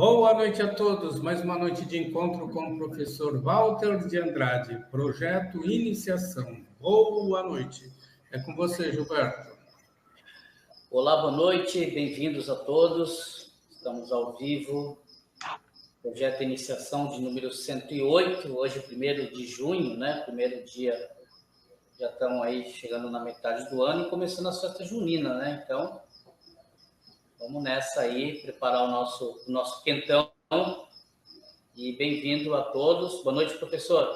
Boa noite a todos. Mais uma noite de encontro com o professor Walter de Andrade, Projeto Iniciação. Boa noite. É com você, Gilberto. Olá, boa noite. Bem-vindos a todos. Estamos ao vivo. Projeto Iniciação de número 108. Hoje, 1º de junho, né? Primeiro dia. Já estamos aí chegando na metade do ano e começando a festa junina, né? Então, vamos nessa aí, preparar o nosso quentão. E bem-vindo a todos. Boa noite, professor.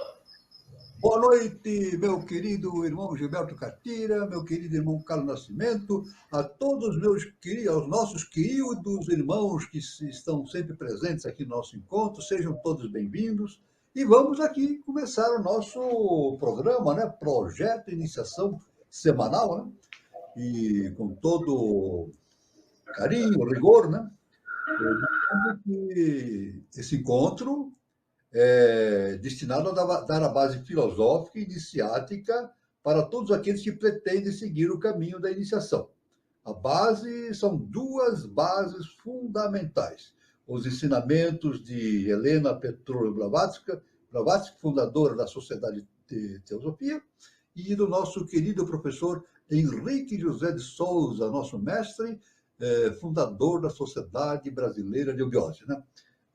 Boa noite, meu querido irmão Gilberto Catira, meu querido irmão Carlos Nascimento, a todos aos nossos queridos irmãos que estão sempre presentes aqui no nosso encontro, sejam todos bem-vindos. E vamos aqui começar o nosso programa, né? Projeto Iniciação Semanal, né? E com todo carinho, rigor, né? Esse encontro é destinado a dar a base filosófica e iniciática para todos aqueles que pretendem seguir o caminho da iniciação. A base são duas bases fundamentais: os ensinamentos de Helena Petrovna Blavatsky, fundadora da Sociedade de Teosofia, e do nosso querido professor Henrique José de Souza, nosso mestre, fundador da Sociedade Brasileira de Obiose, né?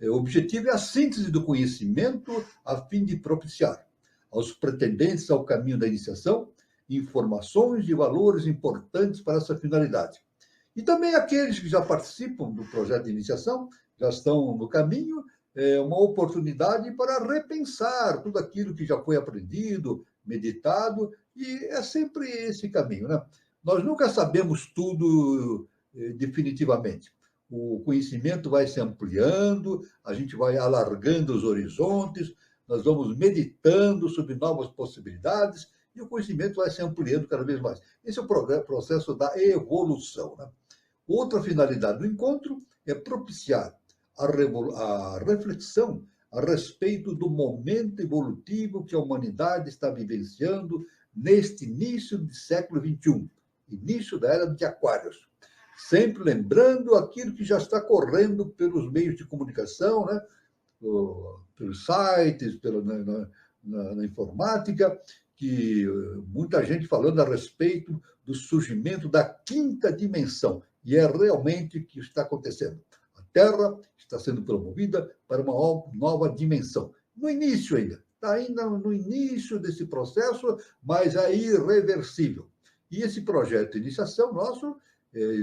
O objetivo é a síntese do conhecimento a fim de propiciar aos pretendentes ao caminho da iniciação informações e valores importantes para essa finalidade. E também aqueles que já participam do projeto de iniciação, já estão no caminho, uma oportunidade para repensar tudo aquilo que já foi aprendido, meditado, e é sempre esse caminho, né? Nós nunca sabemos tudo definitivamente. O conhecimento vai se ampliando, a gente vai alargando os horizontes, nós vamos meditando sobre novas possibilidades e o conhecimento vai se ampliando cada vez mais. Esse é o processo da evolução, né? Outra finalidade do encontro é propiciar a reflexão a respeito do momento evolutivo que a humanidade está vivenciando neste início do século XXI, início da era de Aquários. Sempre lembrando aquilo que já está correndo pelos meios de comunicação, né? Pelos sites, na informática, que muita gente falando a respeito do surgimento da quinta dimensão. E é realmente o que está acontecendo. A Terra está sendo promovida para uma nova dimensão. No início ainda, está ainda no início desse processo, mas é irreversível. E esse projeto de iniciação nosso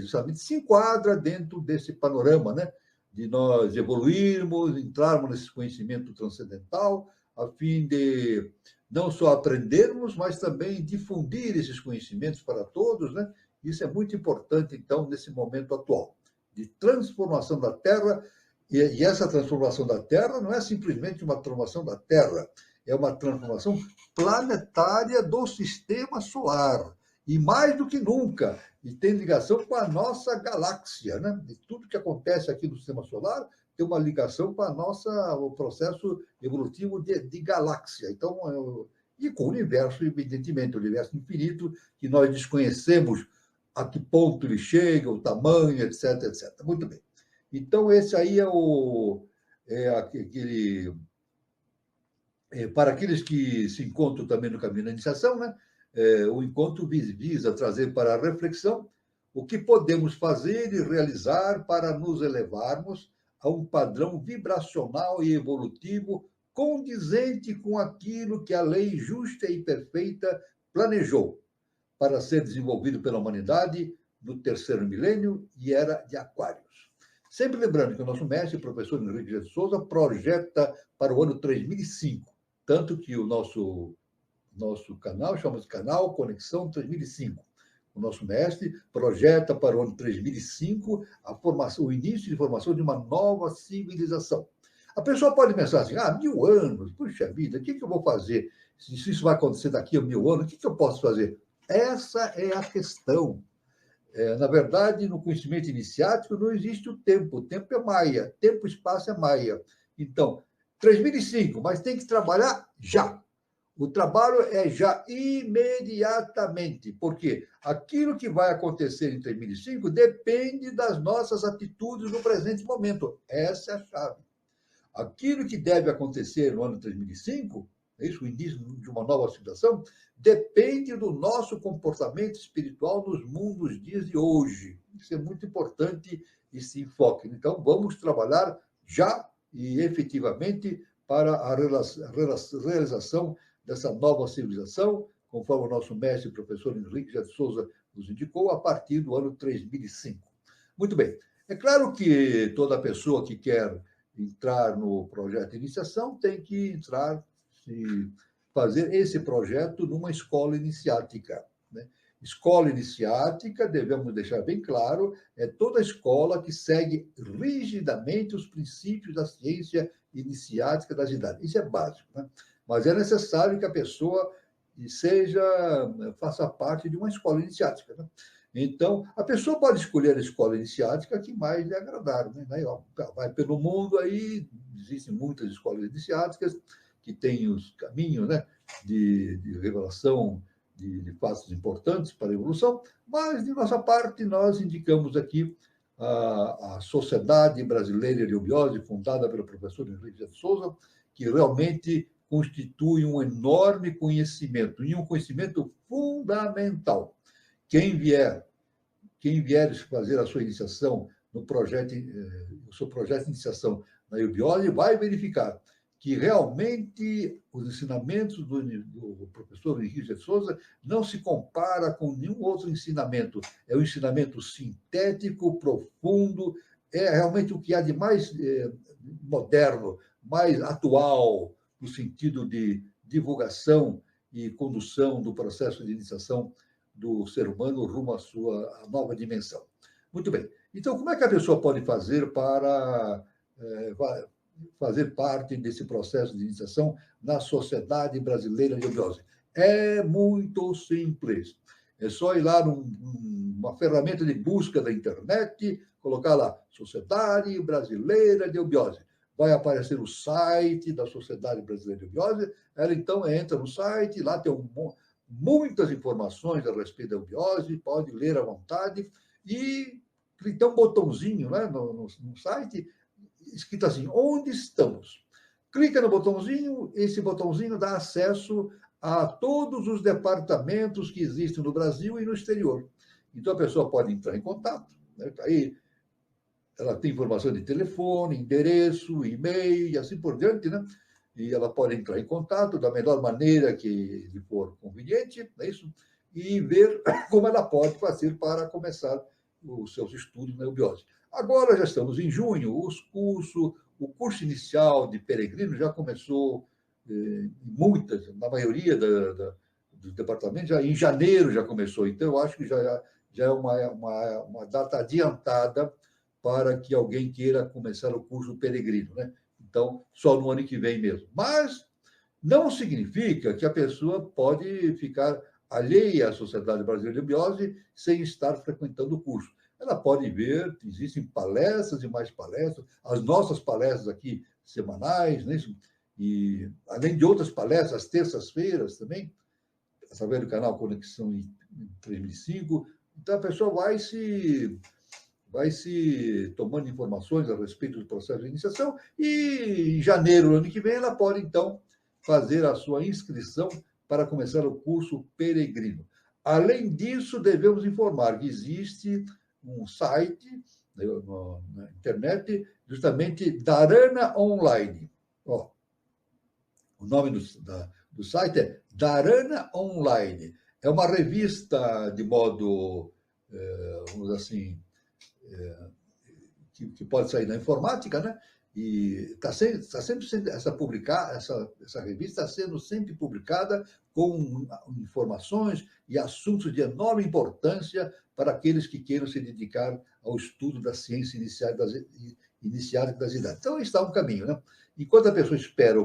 justamente se enquadra dentro desse panorama, né? De nós evoluirmos, entrarmos nesse conhecimento transcendental, a fim de não só aprendermos, mas também difundir esses conhecimentos para todos, né? Isso é muito importante, então, nesse momento atual, de transformação da Terra, e essa transformação da Terra não é simplesmente uma transformação da Terra, é uma transformação planetária do sistema solar. E mais do que nunca, e tem ligação com a nossa galáxia, né? E tudo que acontece aqui no Sistema Solar tem uma ligação com o processo evolutivo de galáxia. Então, e com o universo, evidentemente, o universo infinito, que nós desconhecemos a que ponto ele chega, o tamanho, etc, etc. Muito bem. Então, esse aí para aqueles que se encontram também no caminho da iniciação, né? O encontro visa trazer para a reflexão o que podemos fazer e realizar para nos elevarmos a um padrão vibracional e evolutivo condizente com aquilo que a lei justa e perfeita planejou para ser desenvolvido pela humanidade no terceiro milênio e era de Aquários. Sempre lembrando que o nosso mestre, o professor Henrique de Souza, projeta para o ano 3005, tanto que o nosso canal chama-se Canal Conexão 3005. O nosso mestre projeta para o ano 3005 o início de formação de uma nova civilização. A pessoa pode pensar assim, 1000 anos, puxa vida, o que eu vou fazer? Se isso vai acontecer daqui a 1000 anos, o que eu posso fazer? Essa é a questão. Na verdade, no conhecimento iniciático não existe o tempo é maia, tempo e espaço é maia. Então, 3005, mas tem que trabalhar já. O trabalho é já imediatamente, porque aquilo que vai acontecer em 2005 depende das nossas atitudes no presente momento. Essa é a chave. Aquilo que deve acontecer no ano 2005, é isso, o início de uma nova civilização, depende do nosso comportamento espiritual nos mundos dias de hoje. Isso é muito importante, esse enfoque. Então, vamos trabalhar já e efetivamente para a realização dessa nova civilização, conforme o nosso mestre, professor Henrique de Souza, nos indicou, a partir do ano 3005. Muito bem. É claro que toda pessoa que quer entrar no projeto de iniciação tem que entrar e fazer esse projeto numa escola iniciática, né? Escola iniciática, devemos deixar bem claro, é toda escola que segue rigidamente os princípios da ciência iniciática das idades. Isso é básico, né? Mas é necessário que a pessoa faça parte de uma escola iniciática, né? Então, a pessoa pode escolher a escola iniciática que mais lhe agradar, né? Aí, ó, vai pelo mundo, aí existem muitas escolas iniciáticas que têm os caminhos, né, de revelação de fatos importantes para a evolução, mas, de nossa parte, nós indicamos aqui a Sociedade Brasileira de Eubiose, fundada pelo professor Henrique de Souza, que realmente constitui um enorme conhecimento, e um conhecimento fundamental. Quem vier fazer a sua iniciação no projeto, o seu projeto de iniciação na eubiose, vai verificar que realmente os ensinamentos do professor Henrique de Souza não se compara com nenhum outro ensinamento. É um ensinamento sintético, profundo, é realmente o que há de mais moderno, mais atual, no sentido de divulgação e condução do processo de iniciação do ser humano rumo à sua nova dimensão. Muito bem. Então, como é que a pessoa pode fazer para fazer parte desse processo de iniciação na Sociedade Brasileira de Eubiose? É muito simples. É só ir lá numa ferramenta de busca da internet, colocar lá Sociedade Brasileira de Eubiose. Vai aparecer o site da Sociedade Brasileira de Eubiose. Ela, então, entra no site, lá tem muitas informações a respeito da eubiose, pode ler à vontade, e tem um botãozinho, né, no site, escrito assim, onde estamos? Clica no botãozinho, esse botãozinho dá acesso a todos os departamentos que existem no Brasil e no exterior. Então, a pessoa pode entrar em contato, né? Aí ela tem informação de telefone, endereço, e-mail e assim por diante, né? E ela pode entrar em contato da melhor maneira que lhe for conveniente, é isso? E ver como ela pode fazer para começar os seus estudos na eubiose. Agora já estamos em junho, o curso inicial de peregrino já começou na maioria dos departamentos, já em janeiro já começou, então eu acho que já é uma data adiantada para que alguém queira começar o curso peregrino, né? Então, só no ano que vem mesmo. Mas não significa que a pessoa pode ficar alheia à Sociedade Brasileira de Eubiose sem estar frequentando o curso. Ela pode ver, existem palestras e mais palestras, as nossas palestras aqui semanais, né? E além de outras palestras, às terças-feiras também, através do canal Conexão em 3005. Então, a pessoa vai se tomando informações a respeito do processo de iniciação e em janeiro do ano que vem ela pode, então, fazer a sua inscrição para começar o curso peregrino. Além disso, devemos informar que existe um site na internet, justamente Dharana Online. Ó, o nome do site é Dharana Online. É uma revista de modo, vamos dizer assim, que pode sair na informática, né? E está sempre sendo essa revista está sendo sempre publicada com informações e assuntos de enorme importância para aqueles que queiram se dedicar ao estudo da ciência iniciática das idades. Então, está um caminho, né? Enquanto a pessoa espera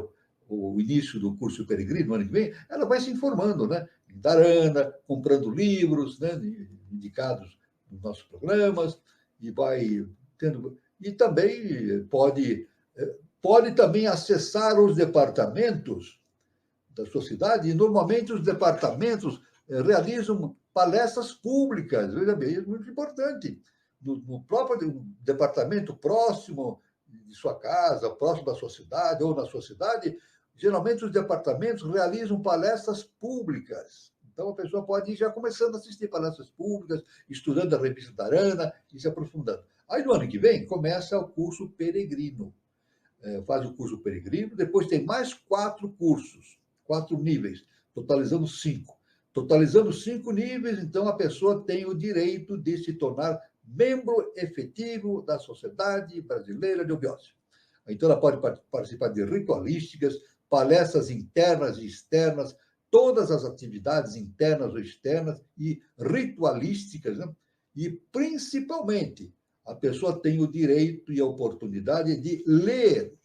o início do curso peregrino, no ano que vem, ela vai se informando, né? Em Dharana, comprando livros, né? Indicados nos nossos programas, e vai tendo... E também pode também acessar os departamentos da sua cidade, e normalmente os departamentos realizam palestras públicas, veja bem, é muito importante. No próprio departamento próximo de sua casa, próximo da sua cidade ou na sua cidade, geralmente os departamentos realizam palestras públicas. Então, a pessoa pode ir já começando a assistir palestras públicas, estudando a revista da Arana e se aprofundando. Aí, no ano que vem, começa o curso peregrino. Faz o curso peregrino, depois tem mais 4 cursos, 4 níveis, totalizando 5. Totalizando 5 níveis, então a pessoa tem o direito de se tornar membro efetivo da Sociedade Brasileira de Eubiose. Então, ela pode participar de ritualísticas, palestras internas e externas, todas as atividades internas ou externas e ritualísticas, né? E, principalmente, a pessoa tem o direito e a oportunidade de ler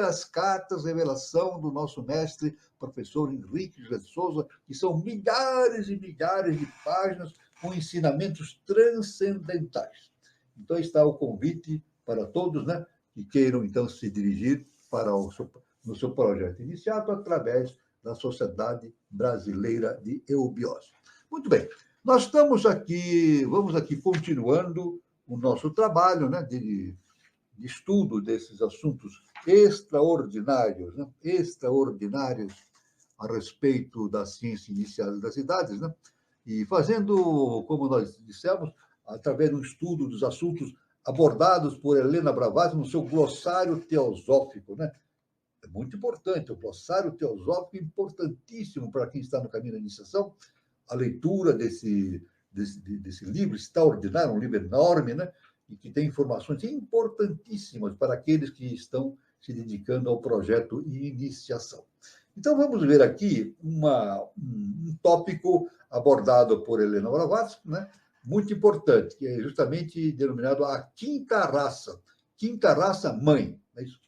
as cartas de revelação do nosso mestre, professor Henrique José de Souza, que são milhares e milhares de páginas com ensinamentos transcendentais. Então, está o convite para todos, né, que queiram, então, se dirigir no seu projeto iniciado através da Sociedade Brasileira de Eubiose. Muito bem, nós estamos aqui, vamos aqui continuando o nosso trabalho, né, de estudo desses assuntos extraordinários, né, extraordinários a respeito da ciência inicial das idades, né, e fazendo, como nós dissemos, através do estudo dos assuntos abordados por Helena Blavatsky no seu glossário teosófico, né? É muito importante, o glossário teosófico é importantíssimo para quem está no caminho da iniciação, a leitura desse livro extraordinário, um livro enorme, né? E que tem informações importantíssimas para aqueles que estão se dedicando ao projeto iniciação. Então, vamos ver aqui um tópico abordado por Helena Blavatsky, né? Muito importante, que é justamente denominado a quinta raça mãe. É isso?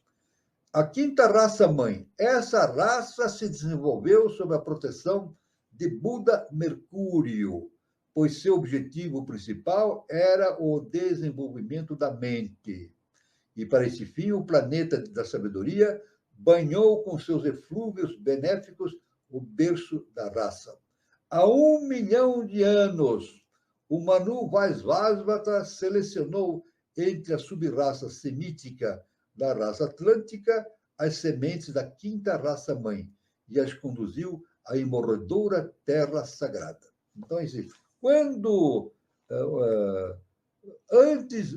A quinta raça mãe. Essa raça se desenvolveu sob a proteção de Buda Mercúrio, pois seu objetivo principal era o desenvolvimento da mente. E para esse fim, o planeta da sabedoria banhou com seus eflúvios benéficos o berço da raça. Há 1 milhão de anos, o Manu Vaisvasvata selecionou entre a subraça semítica da raça atlântica as sementes da quinta raça mãe e as conduziu à imorredoura terra sagrada. Então, quando antes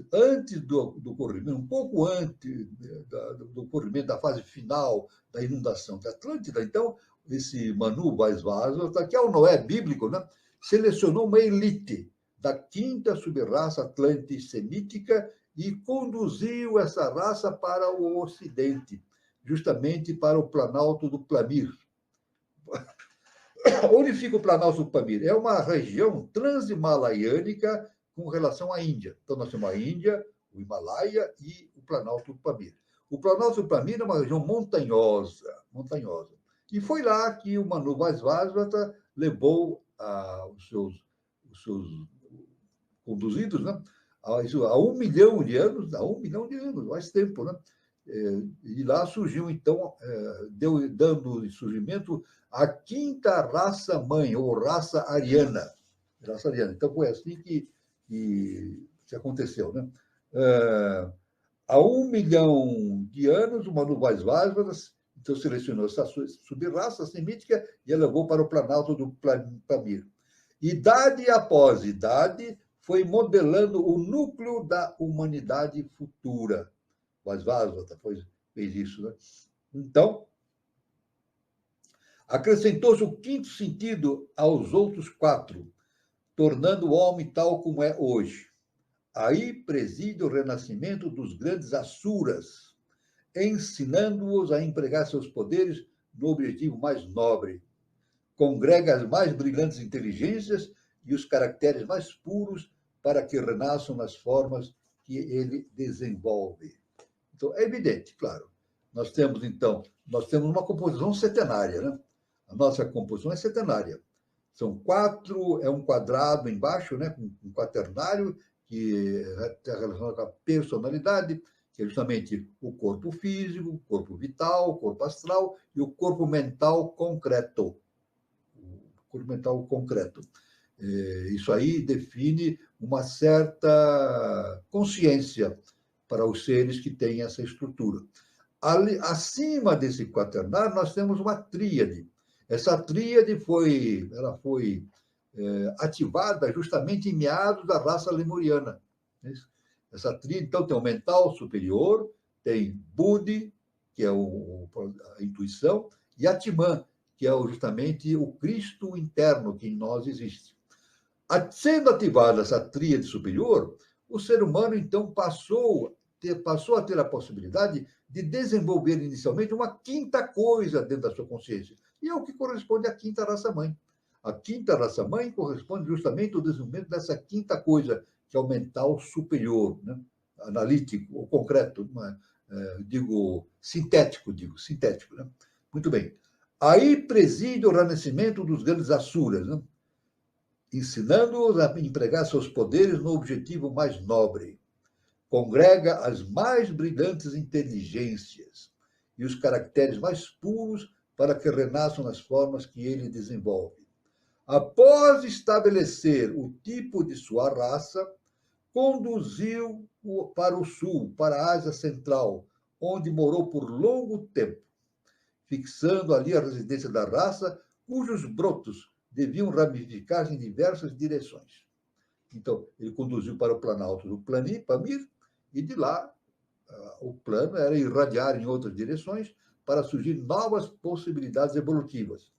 do corrimento, um pouco antes do corrimento da fase final da inundação da Atlântida, então, esse Manu Vaisvasvata, que é o Noé bíblico, né, selecionou uma elite da quinta subraça atlântico-semítica e conduziu essa raça para o Ocidente, justamente para o Planalto do Pamir. Onde fica o Planalto do Pamir? É uma região transhimalaíanica com relação à Índia. Então, nós temos a Índia, o Himalaia e o Planalto do Pamir. O Planalto do Pamir é uma região montanhosa. E foi lá que o Manu Vaisvasvata levou os seus conduzidos, né, há 1 milhão de anos, mais tempo, né? E lá surgiu, então, dando surgimento a quinta raça mãe, ou raça ariana. Então, foi assim que aconteceu, né? Há 1 milhão de anos, o Manu Vaisvasvata então selecionou essa subraça semítica e a levou para o Planalto do Pamir. Idade após idade, foi modelando o núcleo da humanidade futura. Vaisvasvata fez isso, né? Então, acrescentou-se o quinto sentido aos outros 4, tornando o homem tal como é hoje. Aí preside o renascimento dos grandes asuras, ensinando-os a empregar seus poderes no objetivo mais nobre. Congrega as mais brilhantes inteligências e os caracteres mais puros para que renasçam nas formas que ele desenvolve. Então, é evidente, claro. Nós temos uma composição setenária, né? A nossa composição é setenária. São 4, é um quadrado embaixo, né, com um quaternário, que está relacionado com a personalidade, que é justamente o corpo físico, o corpo vital, o corpo astral e o corpo mental concreto. O corpo mental concreto. Isso aí define uma certa consciência para os seres que têm essa estrutura. Ali, acima desse quaternário, nós temos uma tríade. Essa tríade foi ativada justamente em meados da raça lemuriana. Essa tríade, então, tem o mental superior, tem Budi, que é a intuição, e Atman, que é justamente o Cristo interno que em nós existe. Sendo ativada essa tríade superior, o ser humano, então, passou a ter a possibilidade de desenvolver inicialmente uma quinta coisa dentro da sua consciência, e é o que corresponde à quinta raça-mãe. A quinta raça-mãe corresponde justamente ao desenvolvimento dessa quinta coisa, que é o mental superior, né? Analítico, ou concreto, sintético. Né? Muito bem. Aí preside o renascimento dos grandes asuras, né? Ensinando-os a empregar seus poderes no objetivo mais nobre. Congrega as mais brilhantes inteligências e os caracteres mais puros para que renasçam nas formas que ele desenvolve. Após estabelecer o tipo de sua raça, conduziu-o para o sul, para a Ásia Central, onde morou por longo tempo, fixando ali a residência da raça, cujos brotos deviam ramificar-se em diversas direções. Então, ele conduziu para o planalto do Pamir, e de lá o plano era irradiar em outras direções para surgir novas possibilidades evolutivas.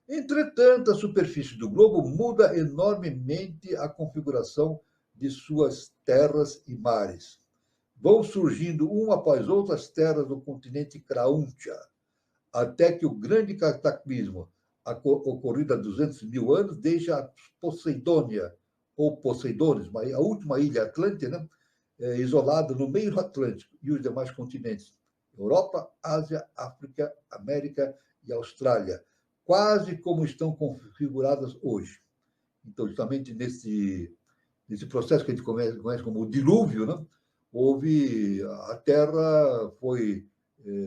Entretanto, a superfície do globo muda enormemente a configuração de suas terras e mares. Vão surgindo uma após outra as terras do continente Krauncha, até que o grande cataclismo, ocorrido há 200 mil anos, deixa a Poseidônia, ou Poseidones, a última ilha atlântica, né? Isolada no meio do Atlântico, e os demais continentes, Europa, Ásia, África, América e Austrália, quase como estão configuradas hoje. Então, justamente nesse processo que a gente conhece como o dilúvio, né? A Terra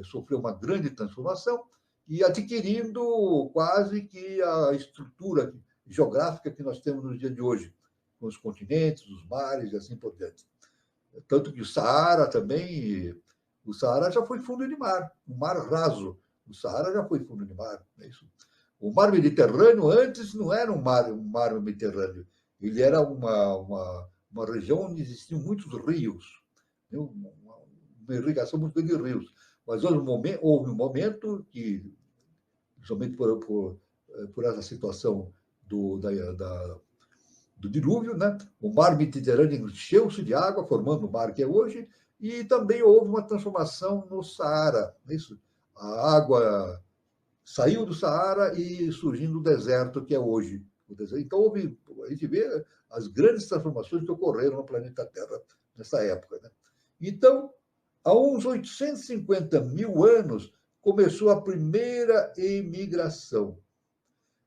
sofreu uma grande transformação e adquirindo quase que a estrutura geográfica que nós temos no dia de hoje, com os continentes, os mares e assim por diante. Tanto que o Saara já foi fundo de mar, um mar raso. O Saara já foi fundo de mar, é isso. O mar Mediterrâneo antes não era um mar Mediterrâneo, ele era uma região onde existiam muitos rios, uma irrigação muito grande de rios. Mas houve um momento que, somente por essa situação do dilúvio, né? O mar Mediterrâneo encheu-se de água, formando o mar que é hoje, e também houve uma transformação no Saara. Isso. A água saiu do Saara e surgindo o deserto que é hoje. Então, a gente vê as grandes transformações que ocorreram no planeta Terra nessa época. Né? Então, há uns 850 mil anos, começou a primeira imigração.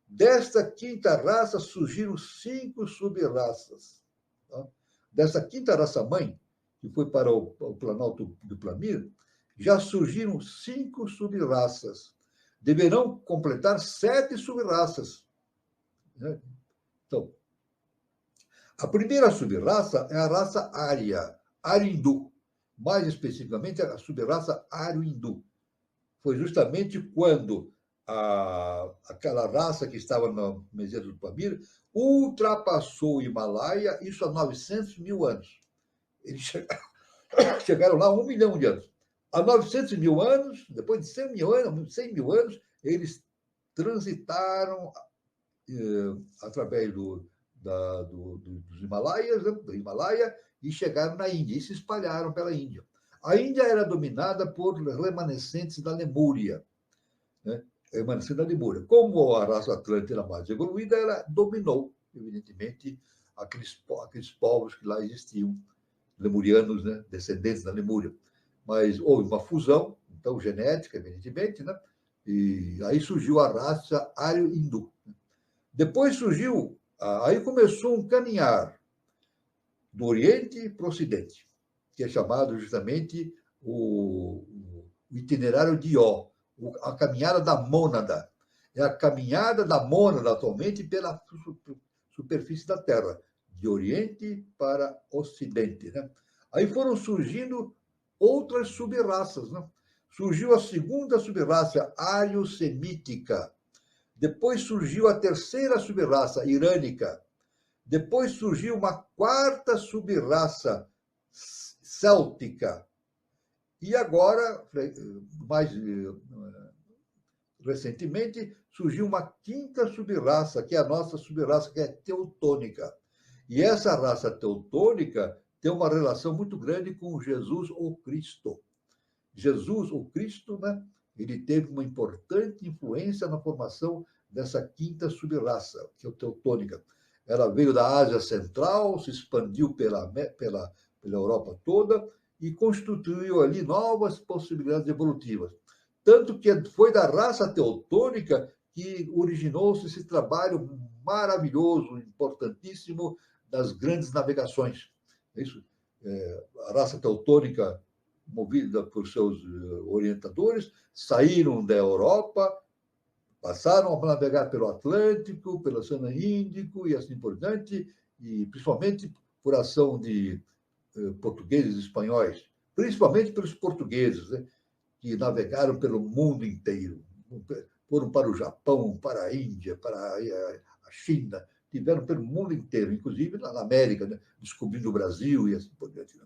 Desta quinta raça surgiram 5 sub-raças. Tá? Dessa quinta raça-mãe, que foi para o planalto do Pamir, já surgiram 5 sub-raças. Deverão completar 7 sub-raças. Né? Então, a primeira sub-raça é a raça Arya, Aryo-Hindu. Mais especificamente, a sub-raça Aryo-Hindu. Foi justamente quando aquela raça que estava no Meseta do Pamir ultrapassou o Himalaia, isso há 900 mil anos. Eles chegaram lá há 1 milhão de anos. Há 900 mil anos, depois de 100 mil anos, eles transitaram através dos Himalaias, né, do Himalaia, e chegaram na Índia, e se espalharam pela Índia. A Índia era dominada por remanescentes da Lemúria, né? Remanescentes da Lemúria. Como a raça atlântica era mais evoluída, ela dominou, evidentemente, aqueles povos que lá existiam, lemurianos, né? Descendentes da Lemúria. Mas houve uma fusão, então, genética, evidentemente, né? E aí surgiu a raça Aryo-Hindu. Depois aí começou um caminhar do Oriente para o Ocidente, que é chamado justamente o itinerário de Ó, a caminhada da mônada. É a caminhada da mônada atualmente pela superfície da Terra, de Oriente para Ocidente, né? Aí foram surgindo outras subraças, né? Surgiu a segunda subraça, ariosemítica. Depois surgiu a terceira subraça, irânica. Depois surgiu uma quarta subraça, céltica. E agora, mais recentemente, surgiu uma quinta subraça, que é a nossa subraça, que é teutônica. E essa raça teutônica tem uma relação muito grande com Jesus ou Cristo. Jesus, o Cristo, né, ele teve uma importante influência na formação dessa quinta subraça, que é a teutônica. Ela veio da Ásia Central, se expandiu pela Europa toda e constituiu ali novas possibilidades evolutivas. Tanto que foi da raça teutônica que originou-se esse trabalho maravilhoso, importantíssimo, das grandes navegações. Isso, a raça teutônica, movida por seus orientadores, saíram da Europa, passaram a navegar pelo Atlântico, pelo Oceano Índico e assim por diante, e principalmente por ação de portugueses e espanhóis, principalmente pelos portugueses, né, que navegaram pelo mundo inteiro. Foram para o Japão, para a Índia, para a China, tiveram pelo mundo inteiro, inclusive na América, né, descobrindo o Brasil e assim por diante. Né?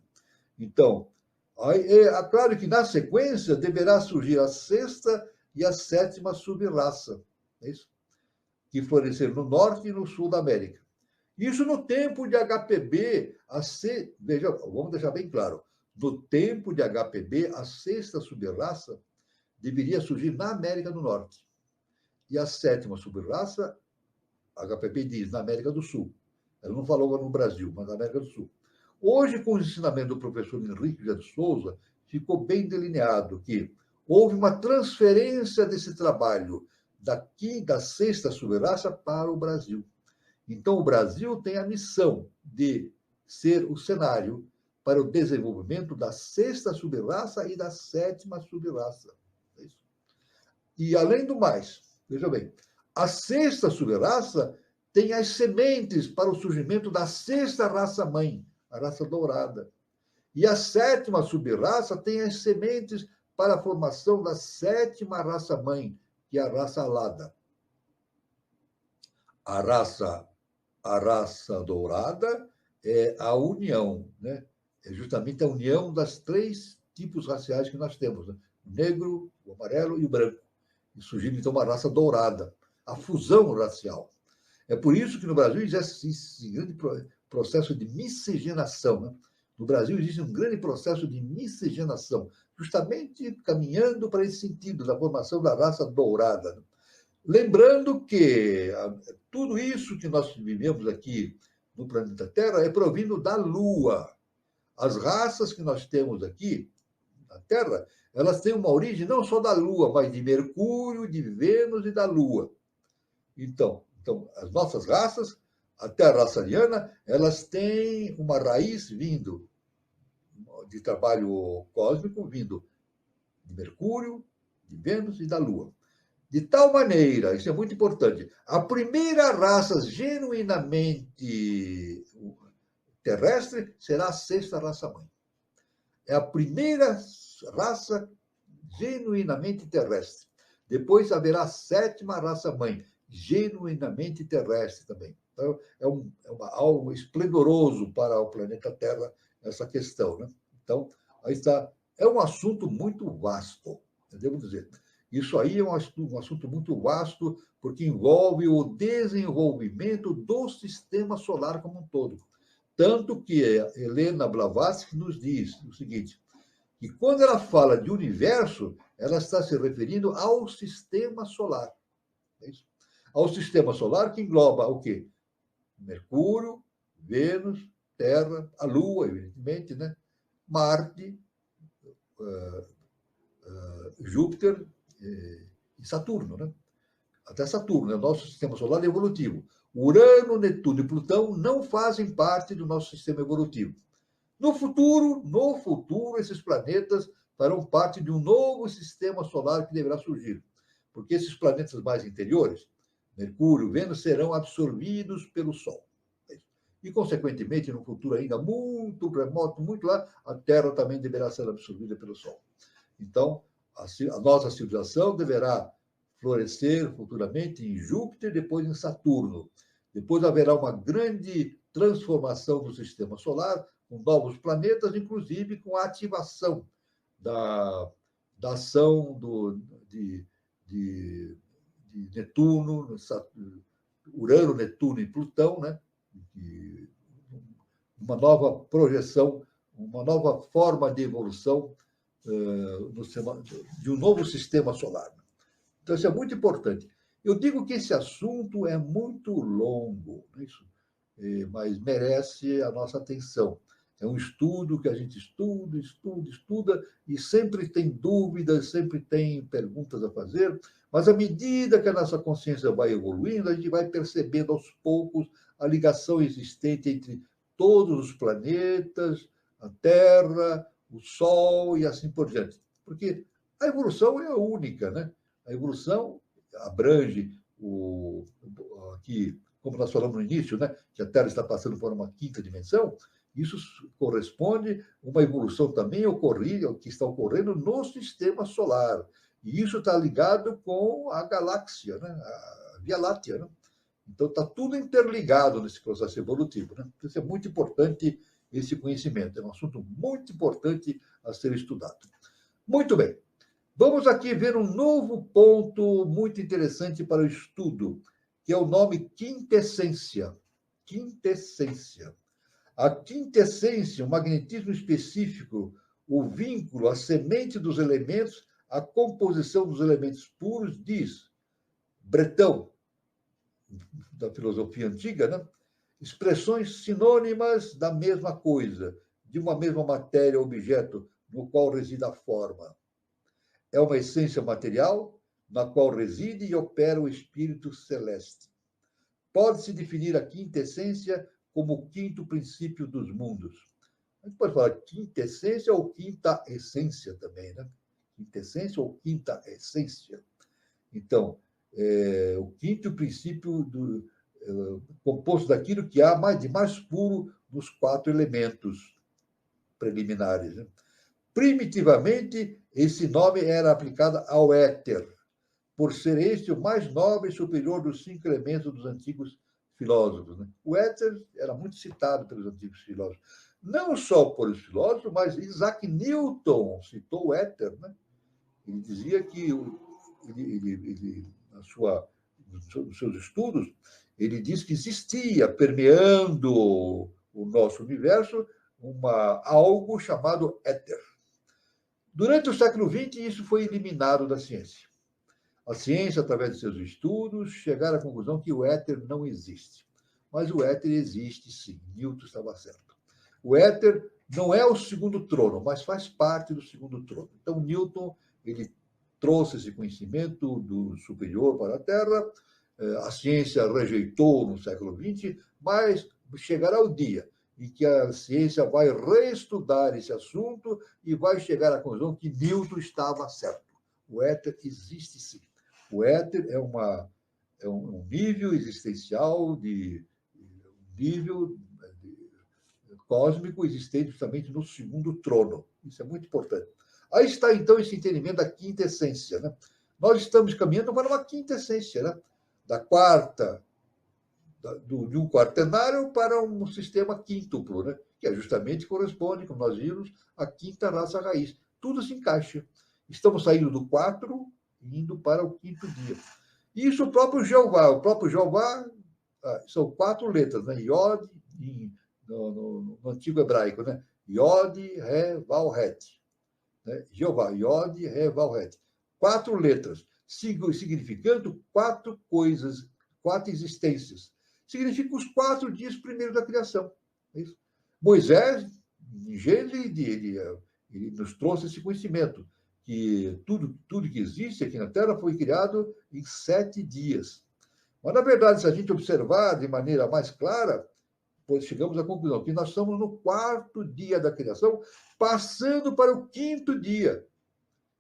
Então, é claro que na sequência deverá surgir a sexta e a sétima subraça, é isso? Que floresceram no norte e no sul da América. Isso no tempo de HPB, veja, vamos deixar bem claro, no tempo de HPB, a sexta subraça deveria surgir na América do Norte. E a sétima subraça, HPB diz, na América do Sul. Ela não falou no Brasil, mas na América do Sul. Hoje, com o ensinamento do professor Henrique de Souza, ficou bem delineado que houve uma transferência desse trabalho daqui da sexta subraça para o Brasil. Então, o Brasil tem a missão de ser o cenário para o desenvolvimento da sexta subraça e da sétima subraça. É isso. E, além do mais, veja bem, a sexta subraça tem as sementes para o surgimento da sexta raça-mãe, a raça dourada. E a sétima subraça tem as sementes para a formação da sétima raça-mãe, que é a raça alada. A raça dourada é a união, né? É justamente a união das três tipos raciais que nós temos, né? O negro, o amarelo e o branco. E surgiu, então, uma raça dourada, a fusão racial. É por isso que no Brasil existe esse grande processo de miscigenação, né? No Brasil existe um grande processo de miscigenação, justamente caminhando para esse sentido, da formação da raça dourada, né? Lembrando que tudo isso que nós vivemos aqui no planeta Terra é provindo da Lua. As raças que nós temos aqui na Terra, elas têm uma origem não só da Lua, mas de Mercúrio, de Vênus e da Lua. Então as nossas raças, até a raça ariana, elas têm uma raiz vindo de trabalho cósmico, vindo de Mercúrio, de Vênus e da Lua. De tal maneira, isso é muito importante, a primeira raça genuinamente terrestre será a sexta raça-mãe. É a primeira raça genuinamente terrestre. Depois haverá a sétima raça-mãe, genuinamente terrestre também. Então, algo esplendoroso para o planeta Terra, essa questão, né? Então, aí está. É um assunto muito vasto, devo dizer. Isso aí é um assunto muito vasto, porque envolve o desenvolvimento do sistema solar como um todo. Tanto que Helena Blavatsky nos diz o seguinte, que quando ela fala de universo, ela está se referindo ao sistema solar. É isso? Ao sistema solar que engloba o quê? Mercúrio, Vênus, Terra, a Lua, evidentemente, né? Marte, Júpiter e Saturno, né? Até Saturno, né? Nosso sistema solar é evolutivo. Urano, Netuno e Plutão não fazem parte do nosso sistema evolutivo. No futuro, esses planetas farão parte de um novo sistema solar que deverá surgir, porque esses planetas mais interiores, Mercúrio, Vênus, serão absorvidos pelo Sol. E, consequentemente, no futuro ainda muito remoto, muito lá, a Terra também deverá ser absorvida pelo Sol. Então, a nossa civilização deverá florescer futuramente em Júpiter, depois em Saturno. Depois haverá uma grande transformação do sistema solar, com novos planetas, inclusive com a ativação da ação de Netuno, Urano, Netuno e Plutão, né? Uma nova projeção, uma nova forma de evolução de um novo sistema solar. Então, isso é muito importante. Eu digo que esse assunto é muito longo, mas merece a nossa atenção. É um estudo que a gente estuda, e sempre tem dúvidas, sempre tem perguntas a fazer, mas à medida que a nossa consciência vai evoluindo, a gente vai percebendo aos poucos a ligação existente entre todos os planetas, a Terra, o Sol e assim por diante. Porque a evolução é única, né? A evolução abrange aqui, como nós falamos no início, né? Que a Terra está passando por uma quinta dimensão. Isso corresponde a uma evolução também que está ocorrendo no sistema solar. E isso está ligado com a galáxia, né? A Via Láctea, né? Então, está tudo interligado nesse processo evolutivo, né? Isso é muito importante, esse conhecimento. É um assunto muito importante a ser estudado. Muito bem. Vamos aqui ver um novo ponto muito interessante para o estudo, que é o nome quintessência. Quintessência. A quintessência, o magnetismo específico, o vínculo, a semente dos elementos, a composição dos elementos puros, diz Breton, da filosofia antiga, né? Expressões sinônimas da mesma coisa, de uma mesma matéria, objeto, no qual reside a forma. É uma essência material na qual reside e opera o espírito celeste. Pode-se definir a quintessência como o quinto princípio dos mundos. A gente pode falar quintessência ou quinta essência também, né? Quintessência ou quinta essência. Então, o quinto princípio composto daquilo que há de mais puro nos 4 elementos preliminares, né? Primitivamente, esse nome era aplicado ao éter, por ser este o mais nobre e superior dos 5 elementos dos antigos filósofos, né? O éter era muito citado pelos antigos filósofos. Não só por os filósofos, mas Isaac Newton citou o éter, né? Ele dizia que, nos seus estudos, ele diz que existia, permeando o nosso universo, algo chamado éter. Durante o século XX, isso foi eliminado da ciência. A ciência, através de seus estudos, chegaram à conclusão que o éter não existe. Mas o éter existe, sim. Newton estava certo. O éter não é o segundo trono, mas faz parte do segundo trono. Então, Newton, ele trouxe esse conhecimento do superior para a Terra. A ciência rejeitou no século XX, mas chegará o dia em que a ciência vai reestudar esse assunto e vai chegar à conclusão que Newton estava certo. O éter existe, sim. O éter é um nível existencial, nível cósmico existente justamente no segundo trono. Isso é muito importante. Aí está, então, esse entendimento da quinta essência, né? Nós estamos caminhando para uma quinta essência, né? De um quaternário para um sistema quíntuplo, né? Que justamente corresponde, como nós vimos, à quinta raça raiz. Tudo se encaixa. Estamos saindo do 4 e indo para o 5º dia. Isso o próprio Jeová, são 4 letras, né? Iod, no antigo hebraico, né? Iod, Re, Val, Het. Né? Jeová, Iod, Re, Val, Het. 4 letras, significando 4 coisas, 4 existências. Significa os 4 dias primeiros da criação. É isso. Moisés, em Gênesis, ele nos trouxe esse conhecimento, que tudo que existe aqui na Terra foi criado em 7 dias. Mas, na verdade, se a gente observar de maneira mais clara, chegamos à conclusão que nós estamos no 4º dia da criação, passando para o 5º dia.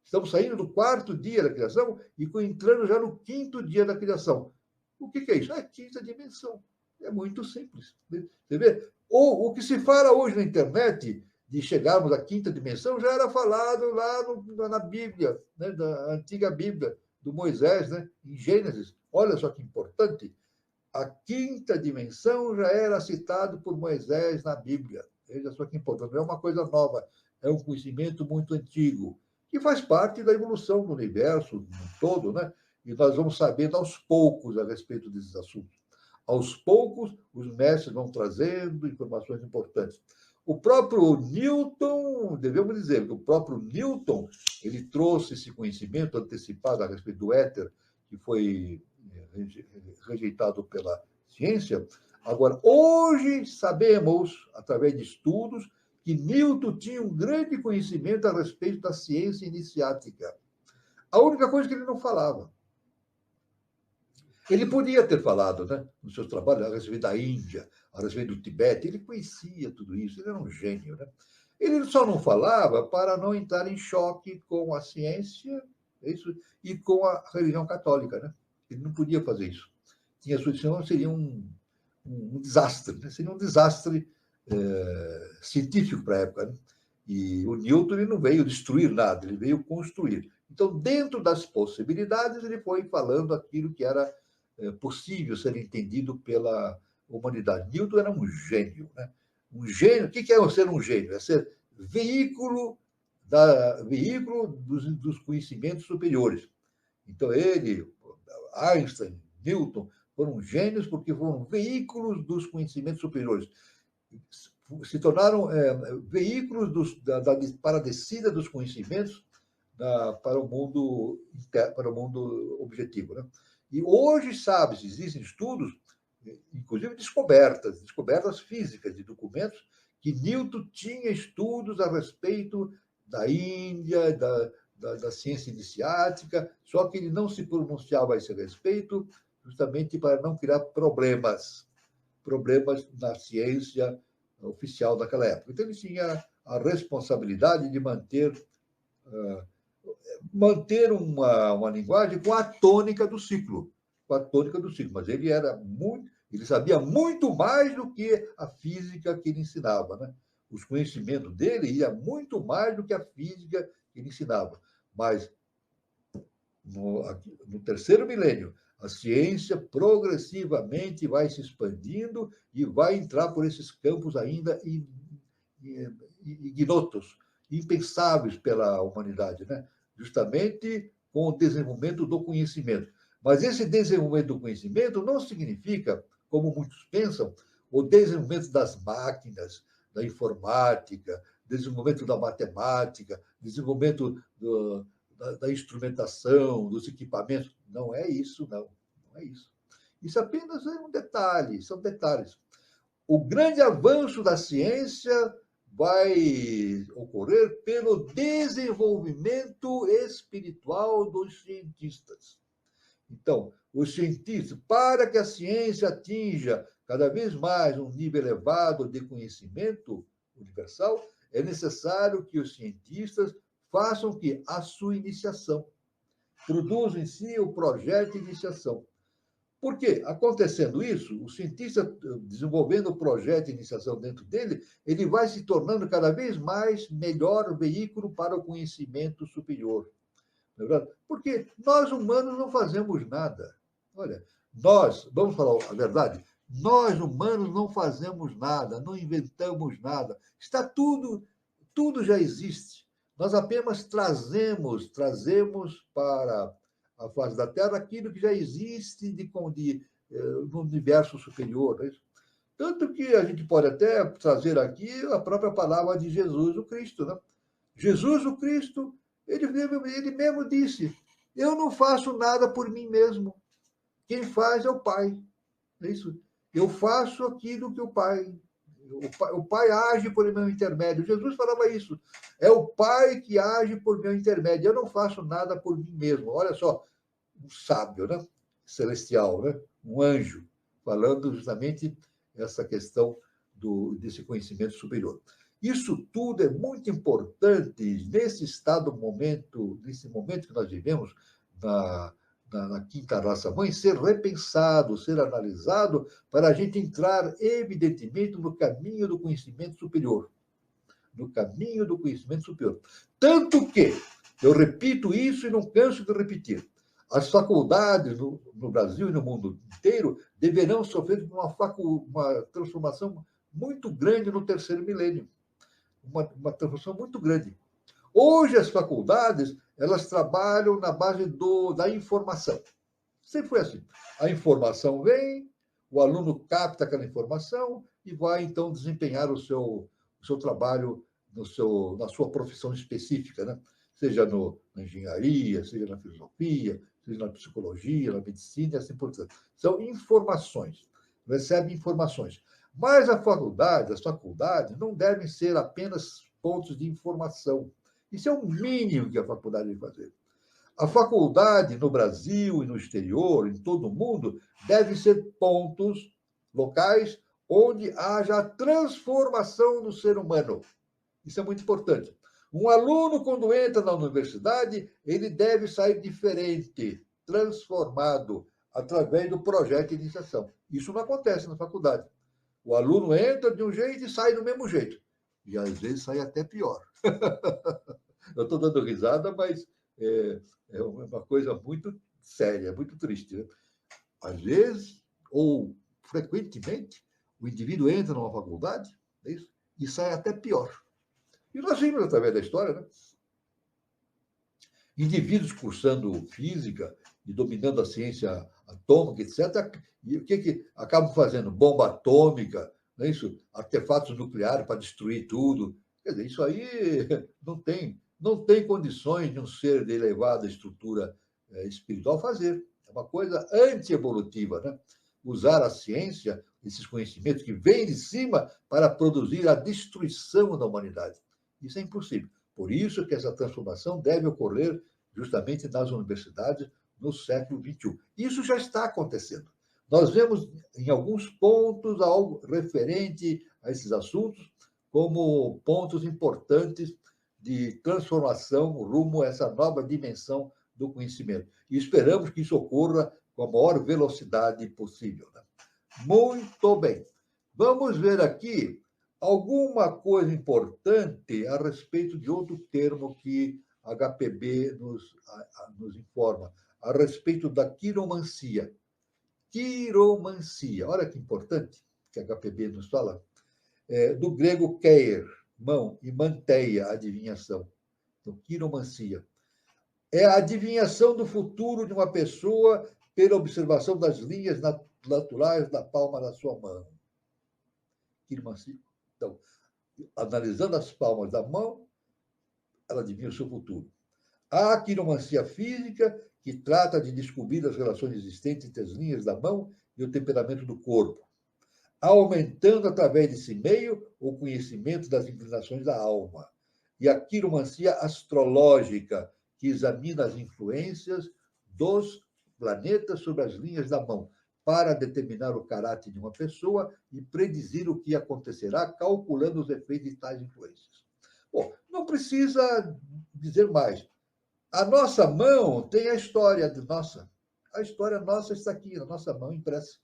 Estamos saindo do 4º dia da criação e entrando já no 5º dia da criação. O que é isso? É a 5ª dimensão. É muito simples. Você vê? Ou o que se fala hoje na internet de chegarmos à 5ª dimensão já era falado lá na Bíblia, né? Da antiga Bíblia, do Moisés, né? Em Gênesis. Olha só que importante. A 5ª dimensão já era citado por Moisés na Bíblia. Veja só que importante. Não é uma coisa nova, é um conhecimento muito antigo, que faz parte da evolução do universo todo, né? E nós vamos sabendo aos poucos a respeito desses assuntos. Aos poucos, os mestres vão trazendo informações importantes. O próprio Newton, devemos dizer que o próprio Newton, ele trouxe esse conhecimento antecipado a respeito do éter, que foi rejeitado pela ciência. Agora, hoje sabemos, através de estudos, que Newton tinha um grande conhecimento a respeito da ciência iniciática. A única coisa que ele não falava. Ele podia ter falado, né, nos seus trabalhos, a respeito da Índia, a respeito do Tibete, ele conhecia tudo isso, ele era um gênio, né? Ele só não falava para não entrar em choque com a ciência e com a religião católica, né? Ele não podia fazer isso. Tinha sua decisão, seria um desastre, né? Seria um desastre científico para a época, né? E o Newton ele não veio destruir nada, ele veio construir. Então, dentro das possibilidades, ele foi falando aquilo que era possível ser entendido pela humanidade. Newton era um gênio, né? Um gênio. O que é ser um gênio? É ser veículo dos conhecimentos superiores. Então, ele, Einstein, Newton, foram gênios porque foram veículos dos conhecimentos superiores. Se tornaram veículos para a descida dos conhecimentos para o mundo objetivo, né? E hoje sabe-se, existem estudos, inclusive descobertas físicas de documentos, que Newton tinha estudos a respeito da Índia, da ciência iniciática, só que ele não se pronunciava a esse respeito, justamente para não criar problemas na ciência oficial daquela época. Então, ele tinha a responsabilidade de manter uma linguagem com a tônica do ciclo, mas ele sabia muito mais do que a física que ele ensinava, né? Os conhecimentos dele iam muito mais do que a física que ele ensinava. Mas no 3º milênio, a ciência progressivamente vai se expandindo e vai entrar por esses campos ainda ignotos, impensáveis pela humanidade, né? Justamente com o desenvolvimento do conhecimento. Mas esse desenvolvimento do conhecimento não significa, como muitos pensam, o desenvolvimento das máquinas, da informática, desenvolvimento da matemática, desenvolvimento da instrumentação, dos equipamentos. Não é isso, não. Não é isso. Isso apenas é um detalhe, são detalhes. O grande avanço da ciência vai ocorrer pelo desenvolvimento espiritual dos cientistas. Então, os cientistas, para que a ciência atinja cada vez mais um nível elevado de conhecimento universal, é necessário que os cientistas façam a sua iniciação, produzam em si o projeto de iniciação. Por quê? Acontecendo isso, o cientista desenvolvendo o projeto de iniciação dentro dele, ele vai se tornando cada vez mais melhor veículo para o conhecimento superior. Não é verdade? Porque nós humanos não fazemos nada. Olha, vamos falar a verdade, nós humanos não fazemos nada, não inventamos nada. Está tudo já existe. Nós apenas trazemos para a face da Terra aquilo que já existe no universo superior. Né? Tanto que a gente pode até trazer aqui a própria palavra de Jesus o Cristo. Né? Jesus o Cristo, ele mesmo disse, eu não faço nada por mim mesmo. Quem faz é o Pai. É isso. Eu faço aquilo que o Pai age por meu intermédio. Jesus falava isso. É o Pai que age por meu intermédio. Eu não faço nada por mim mesmo. Olha só, um sábio, né? Celestial, né? Um anjo, falando justamente essa questão desse conhecimento superior. Isso tudo é muito importante nesse momento que nós vivemos na quinta raça-mãe, ser repensado, ser analisado, para a gente entrar, evidentemente, no caminho do conhecimento superior. No caminho do conhecimento superior. Tanto que, eu repito isso e não canso de repetir, as faculdades no Brasil e no mundo inteiro deverão sofrer uma transformação muito grande no terceiro milênio. Uma transformação muito grande. Hoje, as faculdades, elas trabalham na base da informação. Sempre foi assim. A informação vem, o aluno capta aquela informação e vai, então, desempenhar o seu trabalho na sua profissão específica, né? Seja na engenharia, seja na filosofia, seja na psicologia, na medicina e assim por diante. São informações, recebe informações. Mas as faculdades não devem ser apenas pontos de informação. Isso é o mínimo que a faculdade deve fazer. A faculdade, no Brasil e no exterior, em todo o mundo, deve ser pontos locais onde haja a transformação do ser humano. Isso é muito importante. Um aluno, quando entra na universidade, ele deve sair diferente, transformado, através do projeto de iniciação. Isso não acontece na faculdade. O aluno entra de um jeito e sai do mesmo jeito. E, às vezes, sai até pior. Eu estou dando risada, mas é uma coisa muito séria, muito triste. Né? Às vezes, ou frequentemente, o indivíduo entra numa faculdade, é isso, e sai até pior. E nós vimos através da história, né? Indivíduos cursando física e dominando a ciência atômica, etc., e o que acabam fazendo? Bomba atômica, não é isso? Artefatos nucleares para destruir tudo. Quer dizer, isso aí não tem condições de um ser de elevada estrutura espiritual fazer. É uma coisa antievolutiva, né? Usar a ciência, esses conhecimentos que vêm de cima, para produzir a destruição da humanidade. Isso é impossível. Por isso que essa transformação deve ocorrer justamente nas universidades no século XXI. Isso já está acontecendo. Nós vemos, em alguns pontos, algo referente a esses assuntos, como pontos importantes de transformação rumo a essa nova dimensão do conhecimento. E esperamos que isso ocorra com a maior velocidade possível. Né? Muito bem. Vamos ver aqui alguma coisa importante a respeito de outro termo que a HPB nos informa, a respeito da quiromancia. Quiromancia, olha que importante que a HPB nos fala, do grego keir, mão, e manteia, adivinhação. Então, quiromancia. É a adivinhação do futuro de uma pessoa pela observação das linhas naturais da palma da sua mão. Quiromancia. Então, analisando as palmas da mão, ela adivinha o seu futuro. Há a quiromancia física, que trata de descobrir as relações existentes entre as linhas da mão e o temperamento do corpo, aumentando através desse meio o conhecimento das inclinações da alma. E a quiromancia astrológica, que examina as influências dos planetas sobre as linhas da mão, para determinar o caráter de uma pessoa e predizer o que acontecerá, calculando os efeitos de tais influências. Bom, não precisa dizer mais. A nossa mão tem a história nossa. A história nossa está aqui, na nossa mão impressa.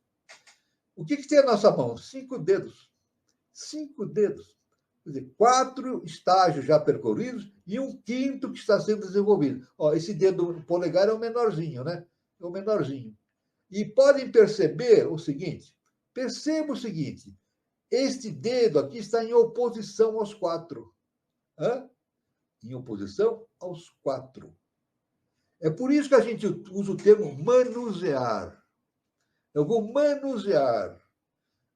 O que tem a nossa mão? 5 dedos. 5 dedos. Quer dizer, 4 estágios já percorridos e um quinto que está sendo desenvolvido. Ó, esse dedo polegar é o menorzinho, né? É o menorzinho. E podem perceber o seguinte, perceba o seguinte, este dedo aqui está em oposição aos 4. Hã? Em oposição aos 4. É por isso que a gente usa o termo manusear. Eu vou manusear.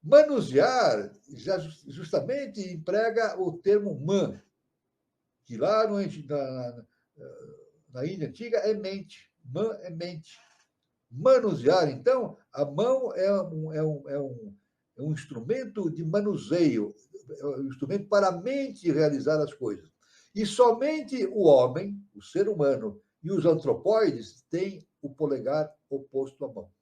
Manusear já justamente emprega o termo man, que lá na Índia antiga é mente. Man é mente. Manusear, então, a mão é um instrumento de manuseio, é um instrumento para a mente realizar as coisas. E somente o homem, o ser humano, e os antropóides têm o polegar oposto à mão.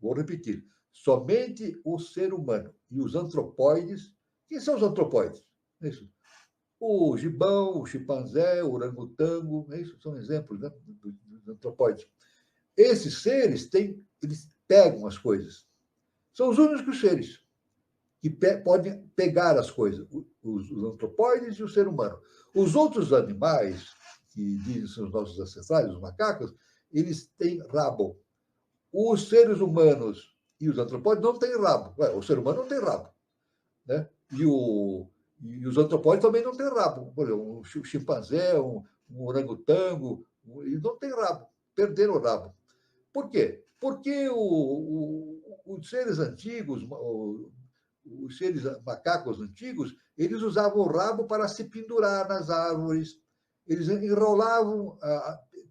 Vou repetir. Somente o ser humano e os antropóides. Quem são os antropóides? É isso. O gibão, o chimpanzé, o orangotango, é isso? São exemplos, né, dos antropóides. Esses seres eles pegam as coisas. São os únicos seres que podem pegar as coisas, os antropóides e o ser humano. Os outros animais, que dizem ser os nossos ancestrais, os macacos, eles têm rabo. Os seres humanos e os antropóides não têm rabo. O ser humano não tem rabo, né? E os antropóides também não têm rabo. Por exemplo, um chimpanzé, um orangotango, eles não têm rabo. Perderam o rabo. Por quê? Porque os seres antigos, os seres macacos antigos, eles usavam o rabo para se pendurar nas árvores. Eles enrolavam,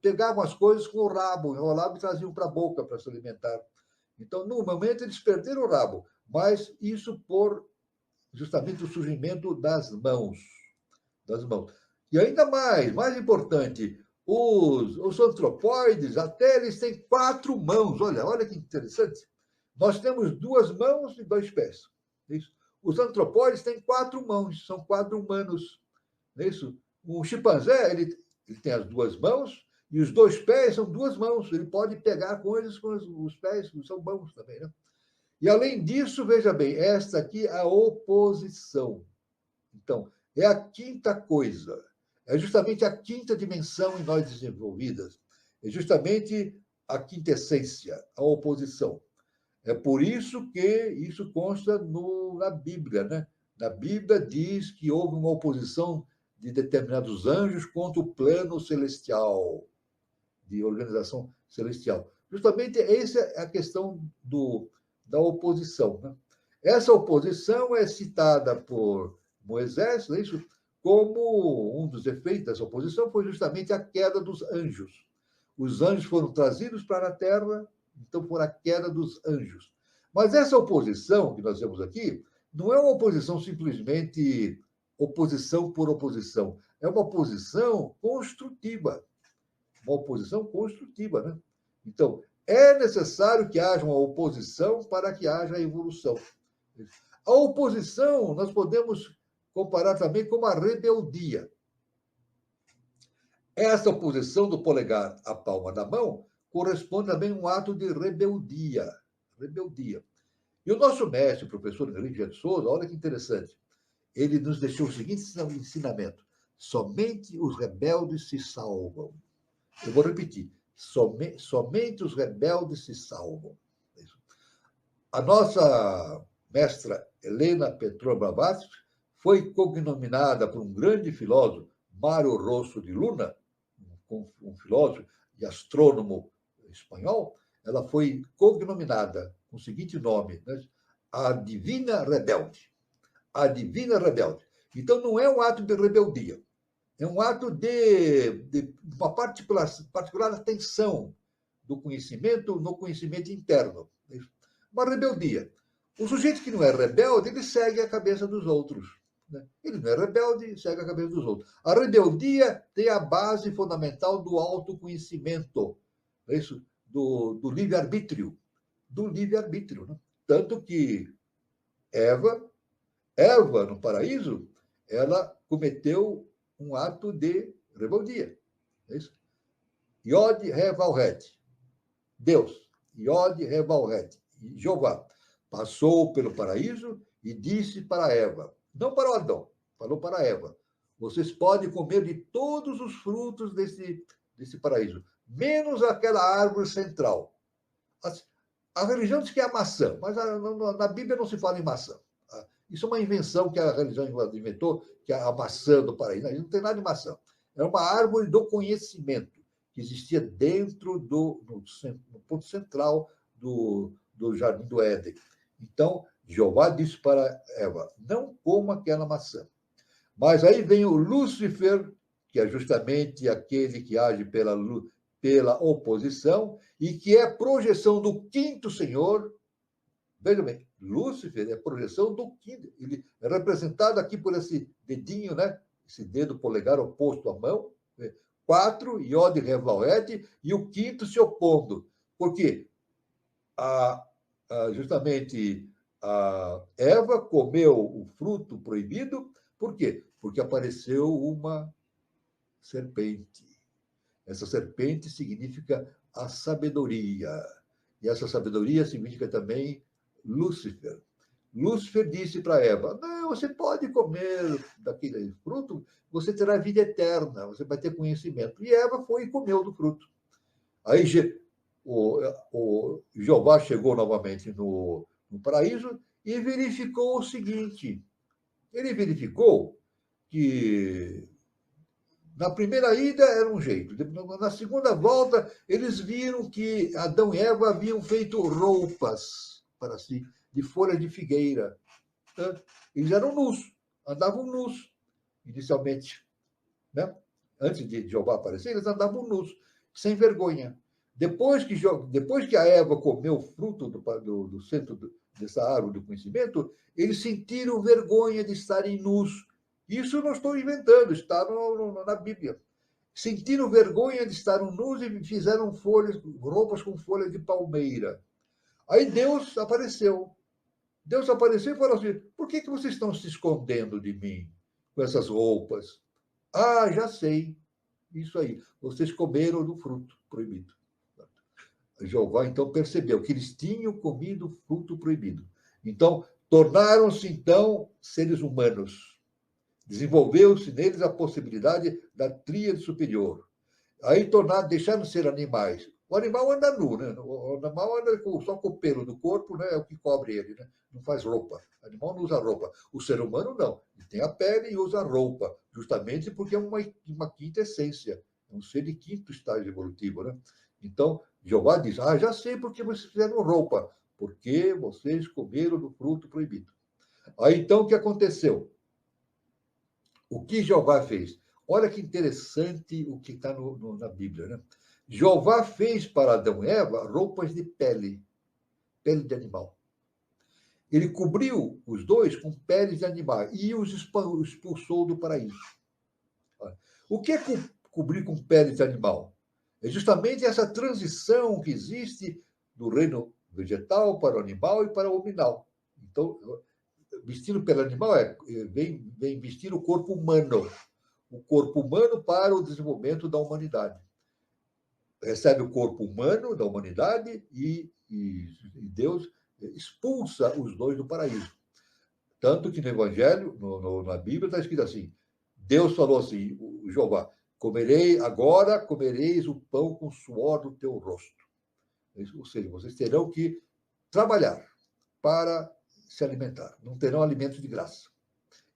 pegavam as coisas com o rabo, enrolavam e traziam para a boca para se alimentar. Então, no momento, eles perderam o rabo, mas isso por justamente o surgimento das mãos. E ainda mais importante, os antropóides, até eles têm 4 mãos. Olha que interessante. Nós temos 2 mãos e 2 pés. Isso. Os antropóides têm 4 mãos, são 4 humanos. Isso. O chimpanzé, ele tem as 2 mãos e os 2 pés são 2 mãos. Ele pode pegar coisas com os pés, que são mãos também, né? E, além disso, veja bem, esta aqui é a oposição. Então, é a quinta coisa. É justamente a quinta dimensão em nós desenvolvidas. É justamente a quinta essência, a oposição. É por isso que isso consta na Bíblia, né? Na Bíblia diz que houve uma oposição de determinados anjos contra o plano celestial, de organização celestial. Justamente essa é a questão da oposição, né? Essa oposição é citada por Moisés, não é isso? Como um dos efeitos dessa oposição foi justamente a queda dos anjos. Os anjos foram trazidos para a terra, então por a queda dos anjos. Mas essa oposição que nós vemos aqui não é uma oposição simplesmente oposição por oposição. É uma oposição construtiva. Uma oposição construtiva, né? Então, é necessário que haja uma oposição para que haja evolução. A oposição nós podemos comparar também com a rebeldia. Essa oposição do polegar à palma da mão corresponde também a um ato de rebeldia. E o nosso mestre, o professor Henrique de Souza, olha que interessante, ele nos deixou o seguinte ensinamento: somente os rebeldes se salvam. Eu vou repetir, somente os rebeldes se salvam. A nossa mestra Helena Petrova Blavatsky foi cognominada por um grande filósofo, Mário Rosso de Luna, um filósofo e astrônomo espanhol. Ela foi cognominada com o seguinte nome, né? A Divina Rebelde. A Divina Rebelde. Então, não é um ato de rebeldia, é um ato de uma particular atenção do conhecimento no conhecimento interno. Uma rebeldia. O sujeito que não é rebelde, ele segue a cabeça dos outros. Ele não é rebelde, segue a cabeça dos outros. A rebeldia tem a base fundamental do autoconhecimento, é isso? Do livre-arbítrio. Do livre-arbítrio. Né? Tanto que Eva, no paraíso, ela cometeu um ato de rebeldia. É isso? Yod Revalhet. Deus. Yod Revalhet. Jeová passou pelo paraíso e disse para Eva, não para o Adão, falou para Eva, vocês podem comer de todos os frutos desse paraíso, menos aquela árvore central. A religião diz que é a maçã, mas na Bíblia não se fala em maçã. Isso é uma invenção que a religião inventou, que é a maçã do paraíso. Não tem nada de maçã. É uma árvore do conhecimento que existia dentro no ponto central do Jardim do Éden. Então, Jeová disse para Eva, não coma aquela maçã. Mas aí vem o Lúcifer, que é justamente aquele que age pela oposição e que é projeção do quinto senhor. Veja bem, Lúcifer é projeção do quinto. Ele é representado aqui por esse dedinho, né? Esse dedo polegar oposto à mão. 4, Yod Revalhet, e o quinto se opondo. Por quê? justamente a Eva comeu o fruto proibido. Por quê? Porque apareceu uma serpente. Essa serpente significa a sabedoria. E essa sabedoria significa também Lúcifer. Lúcifer disse para Eva: não, você pode comer daquele fruto, você terá vida eterna, você vai ter conhecimento. E Eva foi e comeu do fruto. Aí o Jeová chegou novamente no paraíso e verificou o seguinte: ele verificou que na primeira ida era um jeito, na segunda volta eles viram que Adão e Eva haviam feito roupas para si, de folha de figueira. Eles eram nus, andavam nus, inicialmente. Né? Antes de Jeová aparecer, eles andavam nus, sem vergonha. Depois que a Eva comeu o fruto do centro dessa árvore do conhecimento, eles sentiram vergonha de estarem nus. Isso eu não estou inventando, está na Bíblia. Sentiram vergonha de estarem nus e fizeram roupas com folha de palmeira. Aí Deus apareceu. Deus apareceu e falou assim: por que vocês estão se escondendo de mim com essas roupas? Ah, já sei. Isso aí. Vocês comeram do fruto proibido. Jeová, então, percebeu que eles tinham comido fruto proibido. Então, tornaram-se, então, seres humanos. Desenvolveu-se neles a possibilidade da tríade superior. Aí deixaram de ser animais. O animal anda nu, né? O animal anda só com o pelo do corpo, né? É o que cobre ele, né? Não faz roupa. O animal não usa roupa. O ser humano não. Ele tem a pele e usa roupa, justamente porque é uma quinta essência. É um ser de quinto estágio evolutivo, né? Então, Jeová diz: ah, já sei por que vocês fizeram roupa. Porque vocês comeram do fruto proibido. Aí, então, o que aconteceu? O que Jeová fez? Olha que interessante o que está na Bíblia, né? Jeová fez para Adão e Eva roupas de pele de animal. Ele cobriu os dois com peles de animal e os expulsou do paraíso. O que é cobrir com peles de animal? É justamente essa transição que existe do reino vegetal para o animal e para o hominal. Então, vestir pelo animal vem vestir o corpo humano para o desenvolvimento da humanidade. Recebe o corpo humano da humanidade e Deus expulsa os dois do paraíso. Tanto que no Evangelho, na Bíblia, está escrito assim: Deus falou assim, o Jeová: comereis o pão com o suor do teu rosto. Ou seja, vocês terão que trabalhar para se alimentar. Não terão alimentos de graça.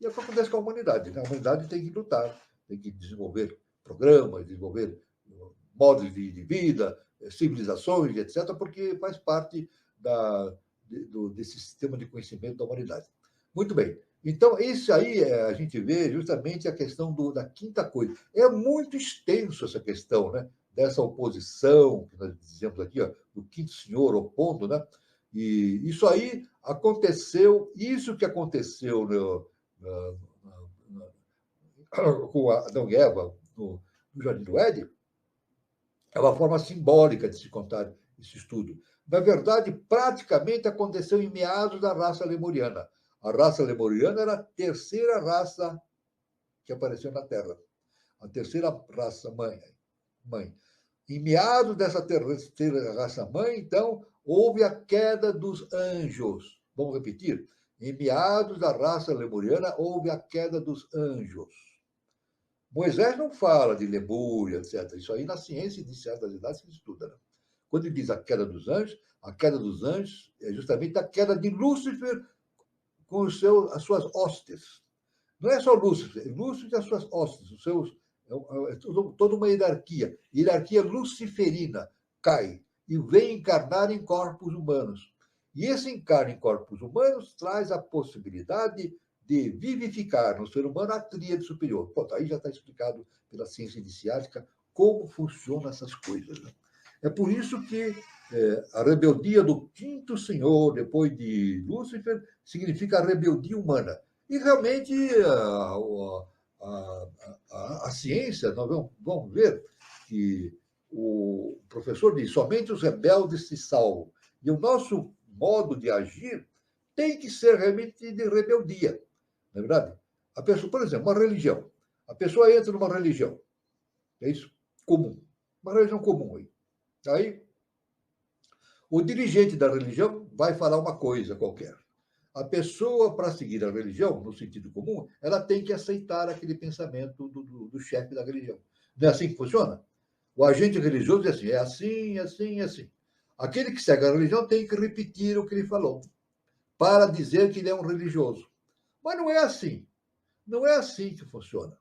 E é o que acontece com a humanidade. Né? A humanidade tem que lutar, tem que desenvolver programas, desenvolver modos de vida, civilizações, etc., porque faz parte desse sistema de conhecimento da humanidade. Muito bem. Então, isso aí a gente vê justamente a questão da quinta coisa. É muito extenso essa questão, né? Dessa oposição, que nós dizemos aqui, ó, do quinto senhor opondo, né? E isso aí aconteceu, isso que aconteceu com Adão e Eva no Jardim do Éden, é uma forma simbólica de se contar esse estudo. Na verdade, praticamente aconteceu em meados da raça lemuriana. A raça lemuriana era a terceira raça que apareceu na Terra. A terceira raça mãe. Em meados dessa terceira raça mãe, então, houve a queda dos anjos. Vamos repetir? Em meados da raça lemuriana, houve a queda dos anjos. Moisés não fala de Lemúria, etc. Isso aí na ciência inicial das idades se estuda. Né? Quando ele diz a queda dos anjos é justamente a queda de Lúcifer com as suas hostes. Não é só Lúcifer e as suas hostes, toda uma hierarquia luciferina cai e vem encarnar em corpos humanos. E esse encarno em corpos humanos traz a possibilidade de vivificar no ser humano a tríade superior. Pô, aí já está explicado pela ciência iniciática como funcionam essas coisas. Né? É por isso que a rebeldia do quinto senhor, depois de Lúcifer, significa a rebeldia humana. E realmente a ciência, nós vamos ver que o professor diz: somente os rebeldes se salvam. E o nosso modo de agir, tem que ser realmente de rebeldia, não é verdade? A pessoa, por exemplo, uma religião. A pessoa entra numa religião, é isso? Comum. Uma religião comum aí. Aí, o dirigente da religião vai falar uma coisa qualquer. A pessoa, para seguir a religião, no sentido comum, ela tem que aceitar aquele pensamento do chefe da religião. Não é assim que funciona? O agente religioso diz assim, é assim, é assim, é assim. Aquele que segue a religião tem que repetir o que ele falou, para dizer que ele é um religioso. Mas não é assim. Não é assim que funciona.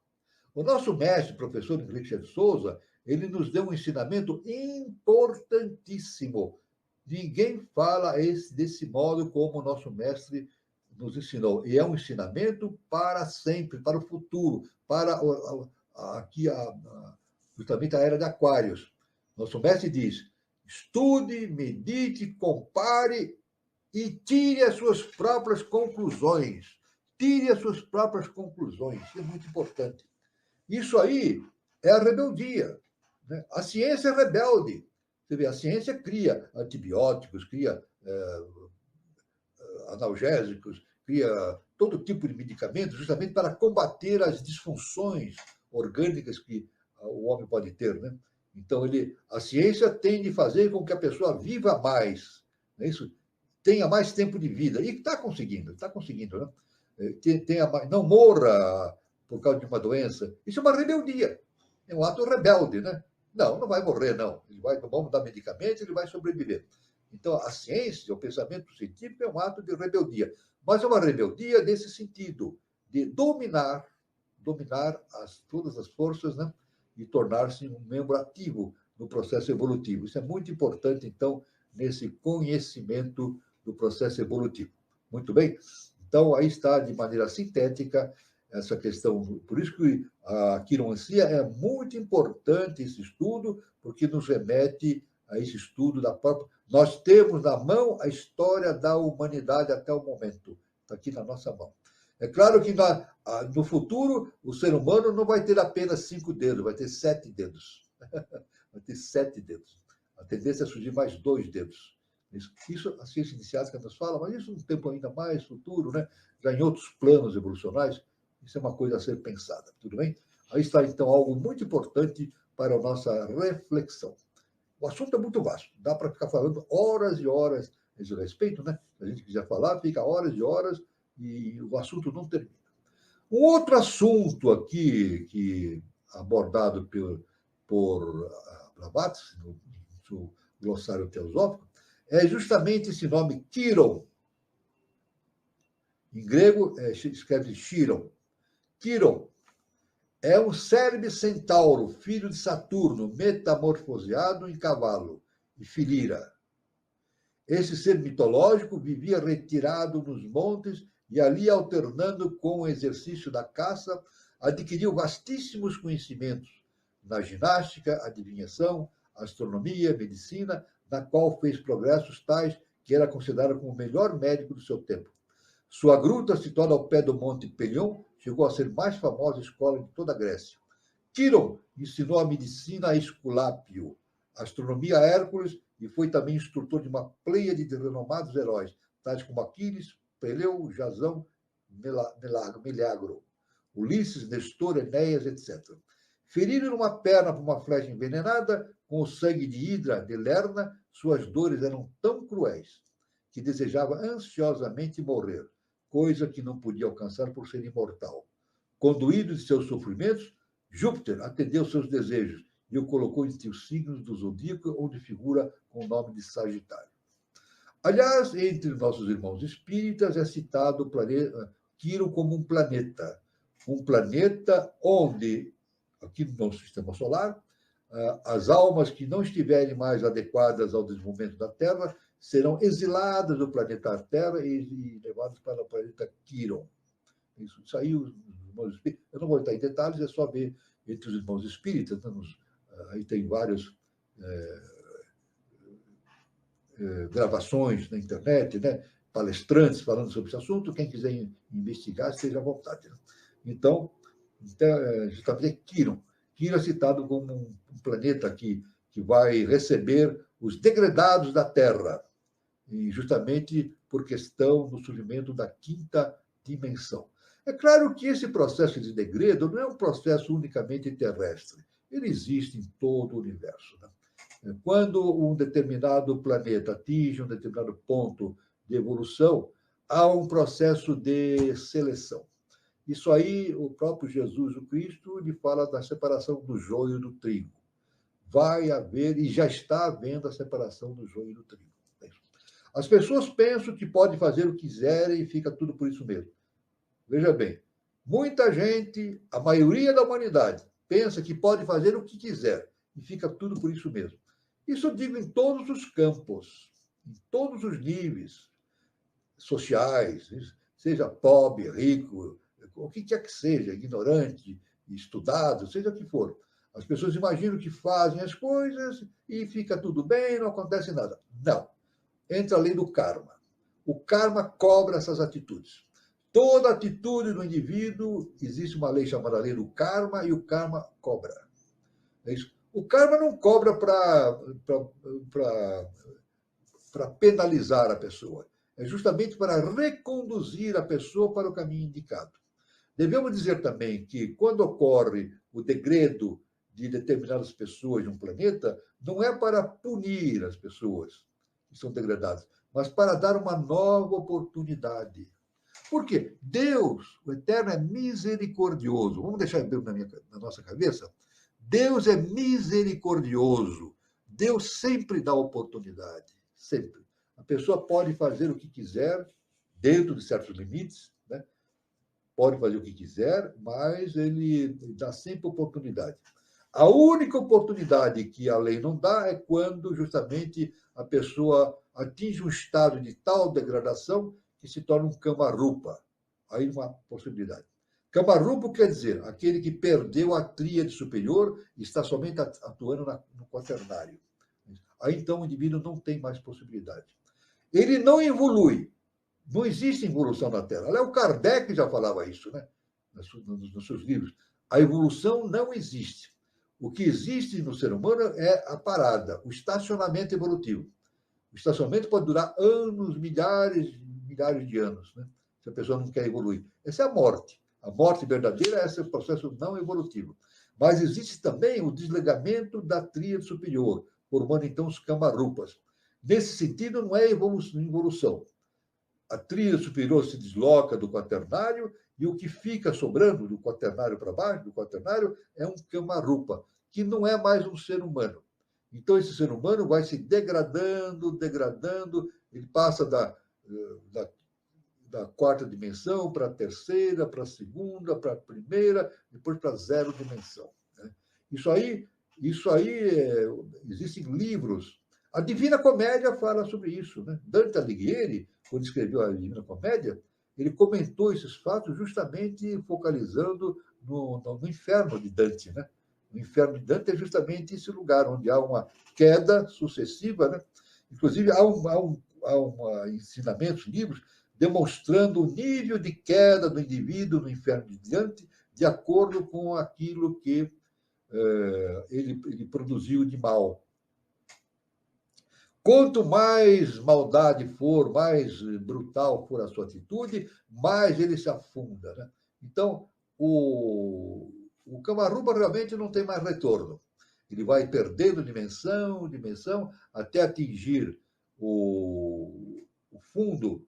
O nosso mestre, professor Henrique de Souza, ele nos deu um ensinamento importantíssimo. Ninguém fala desse modo como o nosso mestre nos ensinou. E é um ensinamento para sempre, para o futuro, para justamente a era de Aquários. Nosso mestre diz, estude, medite, compare e tire as suas próprias conclusões. Tire as suas próprias conclusões. Isso é muito importante. Isso aí é a rebeldia. Né? A ciência é rebelde. Você vê, a ciência cria antibióticos, cria analgésicos, cria todo tipo de medicamentos justamente para combater as disfunções orgânicas que o homem pode ter. Né? Então, a ciência tem de fazer com que a pessoa viva mais, não é isso? Tenha mais tempo de vida. E está conseguindo, né? Não morra por causa de uma doença. Isso é uma rebeldia. É um ato rebelde, né? Não vai morrer, não. Vamos dar medicamento, ele vai sobreviver. Então, a ciência, o pensamento científico é um ato de rebeldia. Mas é uma rebeldia nesse sentido, de dominar todas as forças, né? E tornar-se um membro ativo no processo evolutivo. Isso é muito importante, então, nesse conhecimento do processo evolutivo. Muito bem? Então, aí está, de maneira sintética, essa questão. Por isso que a quiromancia é muito importante, esse estudo, porque nos remete a esse estudo da própria. Nós temos na mão a história da humanidade até o momento. Está aqui na nossa mão. É claro que no futuro o ser humano não vai ter apenas 5 dedos, vai ter 7 dedos. Vai ter 7 dedos. A tendência é surgir mais 2 dedos. Isso a ciência iniciática nos fala, mas isso num tempo ainda mais futuro, né? Já em outros planos evolucionais, isso é uma coisa a ser pensada, tudo bem? Aí está, então, algo muito importante para a nossa reflexão. O assunto é muito vasto, dá para ficar falando horas e horas a esse respeito, né? Se a gente quiser falar, fica horas e horas e o assunto não termina. Um outro assunto aqui, que abordado por Blavatsky, no seu glossário teosófico, é justamente esse nome Quiron. Em grego, escreve Chiron. Quiron é um Cérebre centauro, filho de Saturno, metamorfoseado em cavalo, e Filira. Esse ser mitológico vivia retirado nos montes e ali, alternando com o exercício da caça, adquiriu vastíssimos conhecimentos na ginástica, adivinhação, astronomia, medicina, na qual fez progressos tais que era considerado como o melhor médico do seu tempo. Sua gruta, situada ao pé do Monte Pelion, chegou a ser a mais famosa escola de toda a Grécia. Quiron ensinou a medicina a Esculápio, a astronomia a Hércules e foi também instrutor de uma pleiade de renomados heróis, tais como Aquiles, Peleu, Jasão, Meleagro, Ulisses, Nestor, Enéas, etc. Ferido numa perna por uma flecha envenenada, com o sangue de Hidra de Lerna, suas dores eram tão cruéis que desejava ansiosamente morrer, coisa que não podia alcançar por ser imortal. Conduído de seus sofrimentos, Júpiter atendeu seus desejos e o colocou entre os signos do zodíaco, onde figura com o nome de Sagitário. Aliás, entre nossos irmãos espíritas é citado o planeta Quiron como um planeta onde, aqui no nosso sistema solar, as almas que não estiverem mais adequadas ao desenvolvimento da Terra serão exiladas do planeta Terra e levadas para o planeta Quiron. Isso aí, os irmãos espíritas, eu não vou entrar em detalhes, é só ver entre os irmãos espíritas, né, aí tem várias gravações na internet, né, palestrantes falando sobre esse assunto, quem quiser investigar, esteja à vontade. Né? Então, justamente Quiron. Quiron é citado como um planeta que vai receber os degredados da Terra. e justamente por questão do surgimento da quinta dimensão. É claro que esse processo de degredo não é um processo unicamente terrestre, ele existe em todo o universo, né? Quando um determinado planeta atinge um determinado ponto de evolução, há um processo de seleção. Isso aí, o próprio Jesus, o Cristo, ele fala da separação do joio do trigo. Vai haver, e já está havendo, a separação do joio do trigo. As pessoas pensam que pode fazer o que quiserem e fica tudo por isso mesmo. Veja bem, muita gente, a maioria da humanidade, pensa que pode fazer o que quiser e fica tudo por isso mesmo. Isso eu digo em todos os campos, em todos os níveis sociais, seja pobre, rico, o que quer que seja, ignorante, estudado, seja o que for. As pessoas imaginam que fazem as coisas e fica tudo bem, não acontece nada. Não. Entra a lei do karma. O karma cobra essas atitudes. Toda atitude do indivíduo, existe uma lei chamada lei do karma, e o karma cobra. É isso. O karma não cobra para penalizar a pessoa. É justamente para reconduzir a pessoa para o caminho indicado. Devemos dizer também que, quando ocorre o degredo de determinadas pessoas de um planeta, não é para punir as pessoas que são degradadas, mas para dar uma nova oportunidade. Por quê? Deus, o Eterno, é misericordioso. Vamos deixar bem na nossa cabeça? Deus é misericordioso. Deus sempre dá oportunidade. Sempre. A pessoa pode fazer o que quiser, dentro de certos limites, né? Pode fazer o que quiser, mas ele dá sempre oportunidade. A única oportunidade que a lei não dá é quando, justamente, a pessoa atinge um estado de tal degradação que se torna um kama-rupa. Aí uma possibilidade. Kama-rupa quer dizer aquele que perdeu a tríade superior e está somente atuando no quaternário. Aí, então, o indivíduo não tem mais possibilidade. Ele não evolui. Não existe evolução na Terra. Aliás, o Kardec já falava isso, né? Nos seus livros. A evolução não existe. O que existe no ser humano é a parada, o estacionamento evolutivo. O estacionamento pode durar anos, milhares de anos, né? Se a pessoa não quer evoluir. Essa é a morte. A morte verdadeira é esse processo não evolutivo. Mas existe também o desligamento da tríade superior, formando, então, os kama-rupas. Nesse sentido, não é evolução. A tríade superior se desloca do quaternário e o que fica sobrando do quaternário para baixo, do quaternário, é um kama-rupa, que não é mais um ser humano. Então, esse ser humano vai se degradando, ele passa da quarta dimensão para a terceira, para a segunda, para a primeira, depois para a zero dimensão, né? Isso aí existem livros. A Divina Comédia fala sobre isso, né? Dante Alighieri, quando escreveu a Divina Comédia, ele comentou esses fatos justamente focalizando no inferno de Dante, né? O inferno de Dante é justamente esse lugar onde há uma queda sucessiva, né? Inclusive, há ensinamentos, livros, demonstrando o nível de queda do indivíduo no inferno de Dante, de acordo com aquilo que ele produziu de mal. Quanto mais maldade for, mais brutal for a sua atitude, mais ele se afunda, né? Então, o kama-rupa realmente não tem mais retorno. Ele vai perdendo dimensão, até atingir o fundo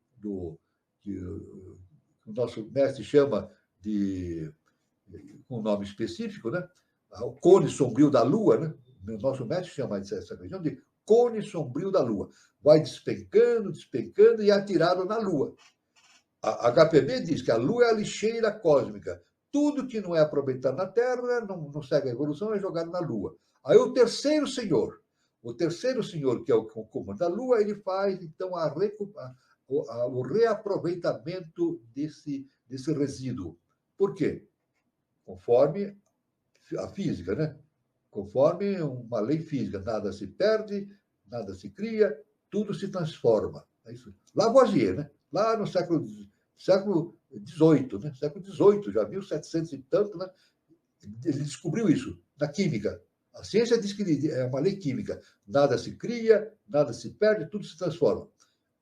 que o nosso mestre chama de, com um nome específico, né? O cone sombrio da Lua, né? O nosso mestre chama essa região de cone sombrio da Lua. Vai despencando e é atirado na Lua. A HPB diz que a Lua é a lixeira cósmica. Tudo que não é aproveitado na Terra, não segue a evolução, é jogado na Lua. Aí o terceiro senhor, que é o comando da Lua, ele faz, então, o reaproveitamento desse resíduo. Por quê? Conforme a física, né? Conforme uma lei física, nada se perde, nada se cria, tudo se transforma. É isso. Lavoisier, né? Lá no século XVIII, né? Século XVIII, já 1700 e tanto, né? Ele descobriu isso na química. A ciência diz que é uma lei química. Nada se cria, nada se perde, tudo se transforma.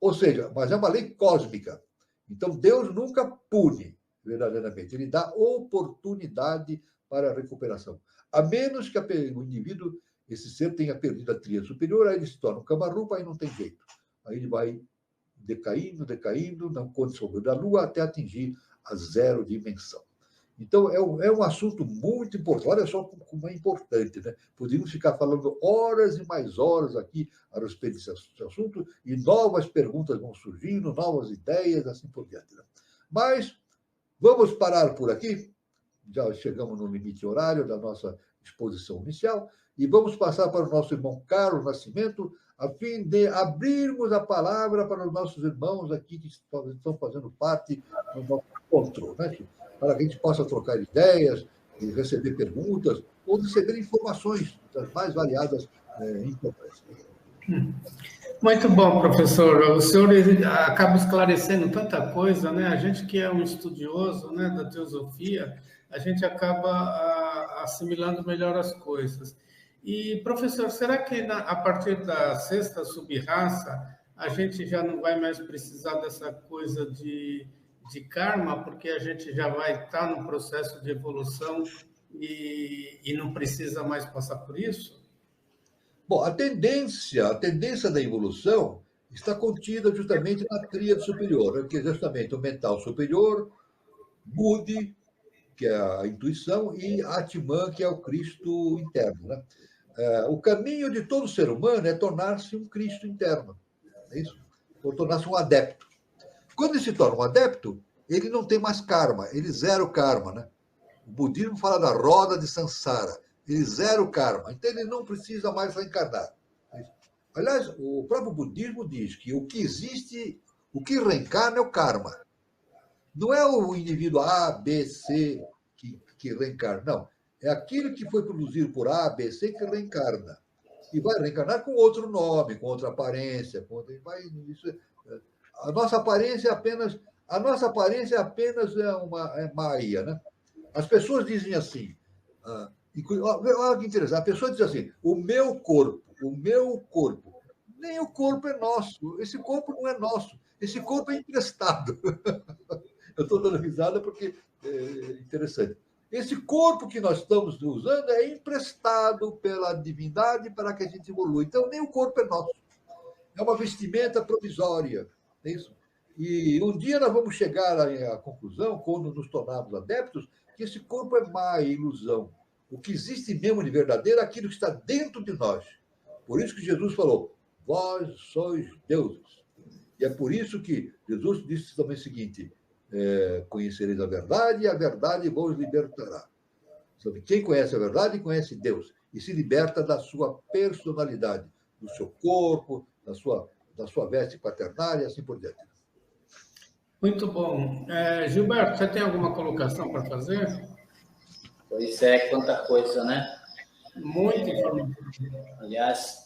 Ou seja, mas é uma lei cósmica. Então, Deus nunca pune, verdadeiramente. Ele dá oportunidade para a recuperação. A menos que o indivíduo, esse ser, tenha perdido a tríade superior, aí ele se torna um cama-rupa, aí não tem jeito. Aí ele vai decaindo, decaindo, na condição da Lua, até atingir a zero dimensão. Então, é um assunto muito importante. Olha só como é importante, né? Poderíamos ficar falando horas e mais horas aqui a respeito desse assunto, e novas perguntas vão surgindo, novas ideias, assim por diante. Né? Mas vamos parar por aqui. Já chegamos no limite horário da nossa exposição inicial, e vamos passar para o nosso irmão Carlos Nascimento, a fim de abrirmos a palavra para os nossos irmãos aqui que estão fazendo parte do nosso encontro, né? Para que a gente possa trocar ideias, e receber perguntas, ou receber informações das mais variadas importâncias. Muito bom, professor. O senhor acaba esclarecendo tanta coisa, né? A gente que é um estudioso, né, da teosofia, a gente acaba assimilando melhor as coisas. E, professor, será que a partir da sexta sub-raça a gente já não vai mais precisar dessa coisa de karma, porque a gente já vai estar no processo de evolução e não precisa mais passar por isso? Bom, a tendência da evolução está contida justamente na tríade superior, que é justamente o mental superior, Budi, que é a intuição, e Atman, que é o Cristo interno. Né? O caminho de todo ser humano é tornar-se um Cristo interno, é isso? Ou tornar-se um adepto. Quando ele se torna um adepto, ele não tem mais karma, ele zera o karma. Né? O budismo fala da roda de Sansara, ele zera o karma, então ele não precisa mais reencarnar. Aliás, o próprio budismo diz que o que existe, o que reencarna é o karma. Não é o indivíduo A, B, C que reencarna, não. É aquilo que foi produzido por A, B, C que reencarna. E vai reencarnar com outro nome, com outra aparência. A nossa aparência é apenas é maia, né? As pessoas dizem assim, olha que interessante, a pessoa diz assim, o meu corpo. Nem o corpo é nosso, esse corpo não é nosso, esse corpo é emprestado. Eu estou dando risada porque é interessante. Esse corpo que nós estamos usando é emprestado pela divindade para que a gente evolua. Então, nem o corpo é nosso. É uma vestimenta provisória. É isso? E um dia nós vamos chegar à conclusão, quando nos tornarmos adeptos, que esse corpo é má, é ilusão. O que existe mesmo de verdadeiro é aquilo que está dentro de nós. Por isso que Jesus falou, vós sois deuses. E é por isso que Jesus disse também o seguinte, conhecereis a verdade vos libertará. Quem conhece a verdade conhece Deus e se liberta da sua personalidade, do seu corpo, da sua veste quaternária e assim por diante. Muito bom. Gilberto, você tem alguma colocação para fazer? Pois é, quanta coisa, né? Muito informação. Aliás,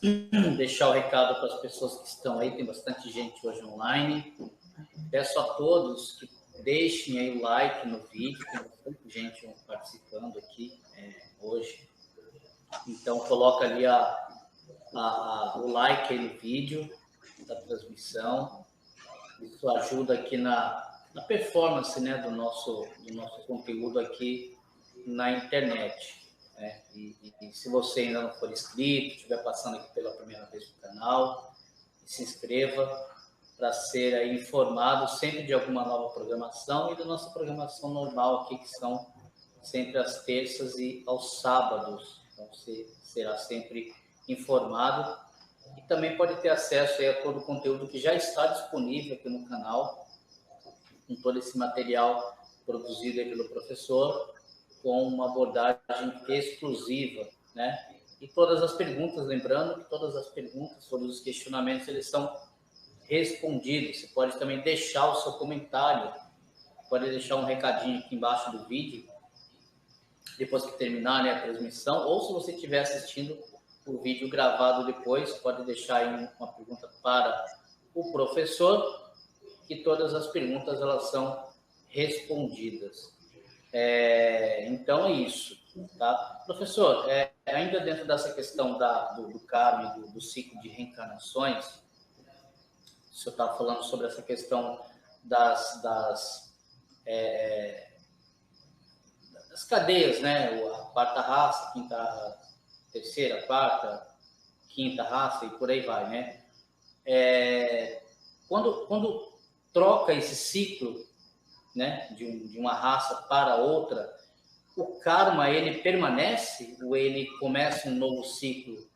deixar o recado para as pessoas que estão aí, tem bastante gente hoje online. Peço a todos que deixem aí o like no vídeo, tem bastante gente participando aqui hoje. Então, coloca ali o like aí no vídeo da transmissão. Isso ajuda aqui na performance, né, do nosso conteúdo aqui na internet. Né? E se você ainda não for inscrito, estiver passando aqui pela primeira vez no canal, se inscreva para ser aí informado sempre de alguma nova programação e da nossa programação normal aqui, que são sempre às terças e aos sábados. Então, você será sempre informado e também pode ter acesso aí a todo o conteúdo que já está disponível aqui no canal, com todo esse material produzido aí pelo professor, com uma abordagem exclusiva, né? E todas as perguntas, lembrando que todas as perguntas, todos os questionamentos, eles são respondidos. Você pode também deixar o seu comentário, pode deixar um recadinho aqui embaixo do vídeo, depois que terminar, né, a transmissão, ou se você estiver assistindo o vídeo gravado depois, pode deixar aí uma pergunta para o professor, que todas as perguntas elas são respondidas. Então é isso, tá? Professor, ainda dentro dessa questão do karma e do ciclo de reencarnações, o senhor estava falando sobre essa questão das cadeias, né? A quarta raça, quinta, terceira, quarta, quinta raça e por aí vai, né? Quando troca esse ciclo, né, de uma raça para outra, o karma, ele permanece ou ele começa um novo ciclo?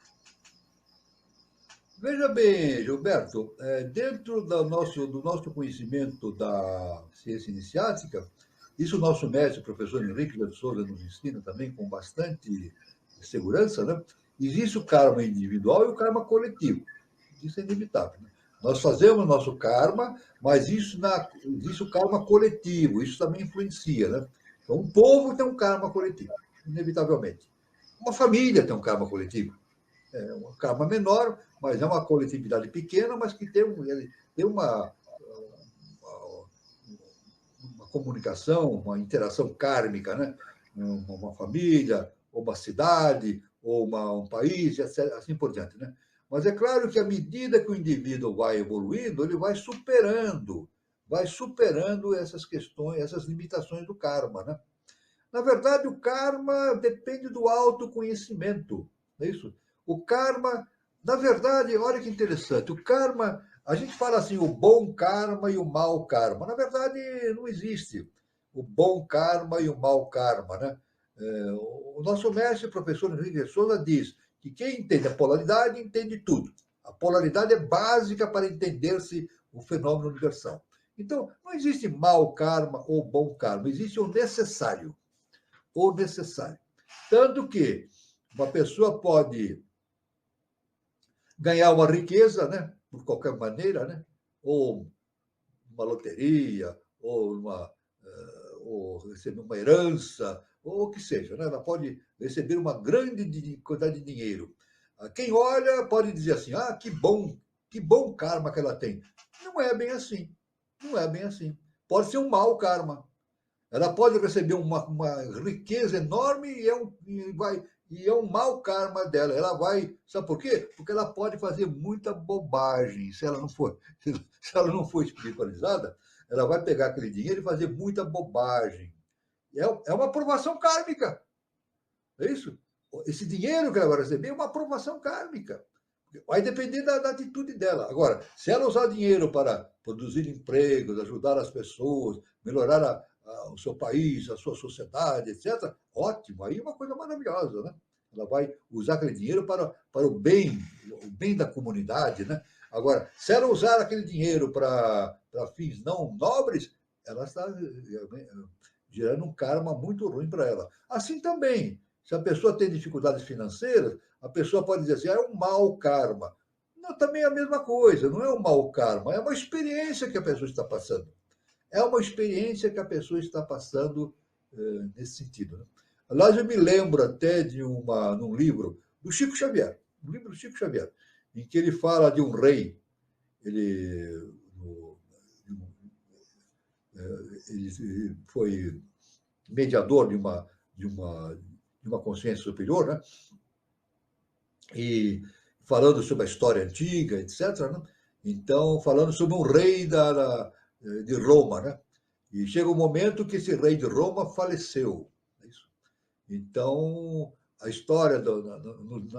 Veja bem, Gilberto, dentro do nosso conhecimento da ciência iniciática, isso o nosso mestre, o professor Henrique de Souza, nos ensina também com bastante segurança, né? Existe o karma individual e o karma coletivo. Isso é inevitável, né? Nós fazemos nosso karma, mas existe o karma coletivo, isso também influencia, né? Então, um povo tem um karma coletivo, inevitavelmente. Uma família tem um karma coletivo. É um karma menor, mas é uma coletividade pequena, mas que tem uma comunicação, uma interação kármica, né? Uma família, ou uma cidade, ou um país, assim por diante, né? Mas é claro que à medida que o indivíduo vai evoluindo, ele vai superando essas questões, essas limitações do karma, né? Na verdade, o karma depende do autoconhecimento, não é isso? O karma, na verdade, olha que interessante, o karma, a gente fala assim, o bom karma e o mau karma. Na verdade, não existe o bom karma e o mau karma, né? O nosso mestre, o professor Henrique de Souza, diz que quem entende a polaridade entende tudo. A polaridade é básica para entender-se o fenômeno universal. Então, não existe mau karma ou bom karma, existe o necessário. O necessário. Tanto que uma pessoa pode ganhar uma riqueza, né, por qualquer maneira, né, ou uma loteria, ou receber uma herança, ou o que seja, né? Ela pode receber uma grande quantidade de dinheiro. Quem olha pode dizer assim, que bom karma que ela tem. Não é bem assim. Não é bem assim. Pode ser um mau karma. Ela pode receber uma riqueza enorme e é um mau karma dela. Ela vai, sabe por quê? Porque ela pode fazer muita bobagem. Se ela não for espiritualizada, ela vai pegar aquele dinheiro e fazer muita bobagem. É uma aprovação kármica. É isso? Esse dinheiro que ela vai receber é uma aprovação kármica. Vai depender da atitude dela. Agora, se ela usar dinheiro para produzir empregos, ajudar as pessoas, melhorar o seu país, a sua sociedade, etc., ótimo, aí é uma coisa maravilhosa, né? Ela vai usar aquele dinheiro para o bem da comunidade, né? Agora, se ela usar aquele dinheiro para fins não nobres, ela está gerando um karma muito ruim para ela. Assim também, se a pessoa tem dificuldades financeiras, a pessoa pode dizer assim, é um mau karma. Não, também é a mesma coisa, não é um mau karma, é uma experiência que a pessoa está passando. É uma experiência que a pessoa está passando nesse sentido. Né? Aliás, eu me lembro até num livro do Chico Xavier, um livro do Chico Xavier, em que ele fala de um rei, ele foi mediador de uma consciência superior, né? E falando sobre a história antiga, etc., né? Então, falando sobre um rei de Roma, né? E chega um momento que esse rei de Roma faleceu. Então, a história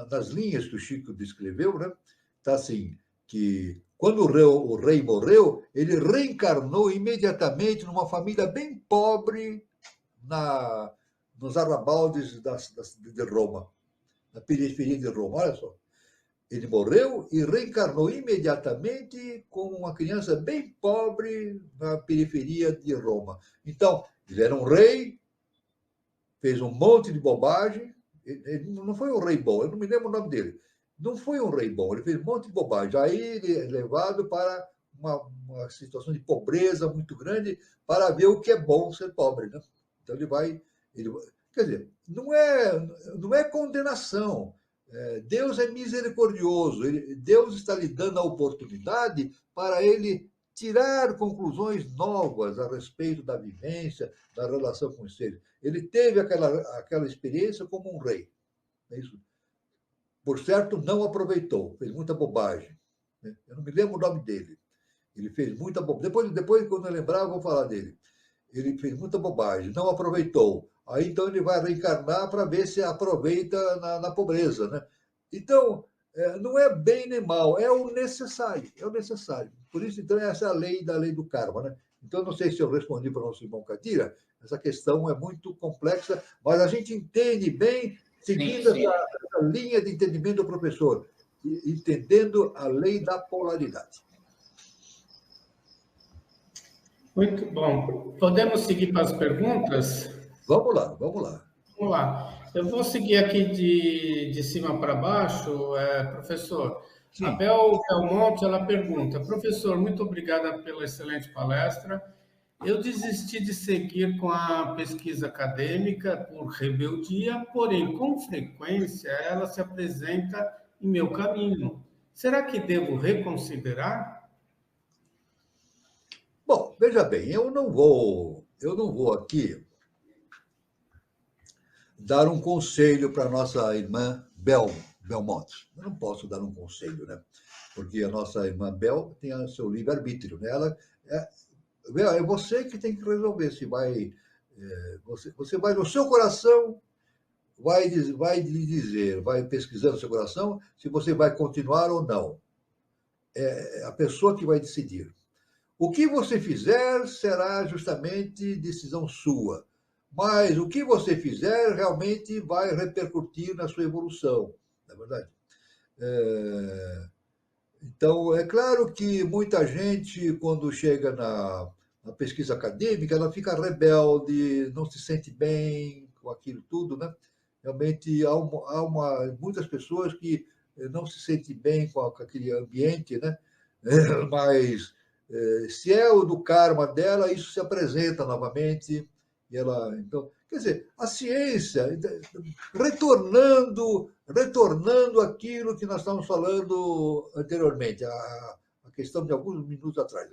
nas linhas que o Chico descreveu, né? Está assim, que quando o rei morreu, ele reencarnou imediatamente numa família bem pobre nos arrabaldes de Roma, na periferia de Roma. Olha só. Ele morreu e reencarnou imediatamente como uma criança bem pobre na periferia de Roma. Então, ele era um rei, fez um monte de bobagem. Ele não foi um rei bom, eu não me lembro o nome dele. Não foi um rei bom, ele fez um monte de bobagem. Aí ele é levado para uma situação de pobreza muito grande para ver o que é bom ser pobre. Né? Então quer dizer, não é condenação. Deus é misericordioso, Deus está lhe dando a oportunidade para ele tirar conclusões novas a respeito da vivência, da relação com os seres. Ele teve aquela experiência como um rei. É isso. Por certo, não aproveitou, fez muita bobagem. Eu não me lembro o nome dele. Ele fez muita bobagem. Depois, quando eu lembrar, eu vou falar dele. Ele fez muita bobagem, não aproveitou. Aí, então, ele vai reencarnar para ver se aproveita na pobreza, né? Então, não é bem nem mal, é o necessário, é o necessário. Por isso, então, essa é a lei da lei do karma, né? Então, não sei se eu respondi para o nosso irmão Catira, essa questão é muito complexa, mas a gente entende bem, seguindo essa linha de entendimento do professor, entendendo a lei da polaridade. Muito bom. Podemos seguir para as perguntas? Vamos lá, vamos lá. Vamos lá. Eu vou seguir aqui de cima para baixo, professor. Sim. A Bel Belmonte, ela pergunta, professor, muito obrigada pela excelente palestra. Eu desisti de seguir com a pesquisa acadêmica por rebeldia, porém, com frequência, ela se apresenta em meu caminho. Será que devo reconsiderar? Bom, veja bem, eu não vou aqui dar um conselho para a nossa irmã Belmonte. Eu não posso dar um conselho, né? Porque a nossa irmã Bel tem o seu livre-arbítrio, né? É você que tem que resolver se vai. Você vai no seu coração, vai lhe dizer, vai pesquisando no seu coração se você vai continuar ou não. É a pessoa que vai decidir. O que você fizer será justamente decisão sua. Mas o que você fizer realmente vai repercutir na sua evolução, não é verdade? Então, é claro que muita gente, quando chega na pesquisa acadêmica, ela fica rebelde, não se sente bem com aquilo tudo, né? Realmente, muitas pessoas que não se sentem bem com aquele ambiente, né? Mas, se é o do karma dela, isso se apresenta novamente. E ela, então, quer dizer, a ciência, retornando aquilo que nós estávamos falando anteriormente, a questão de alguns minutos atrás.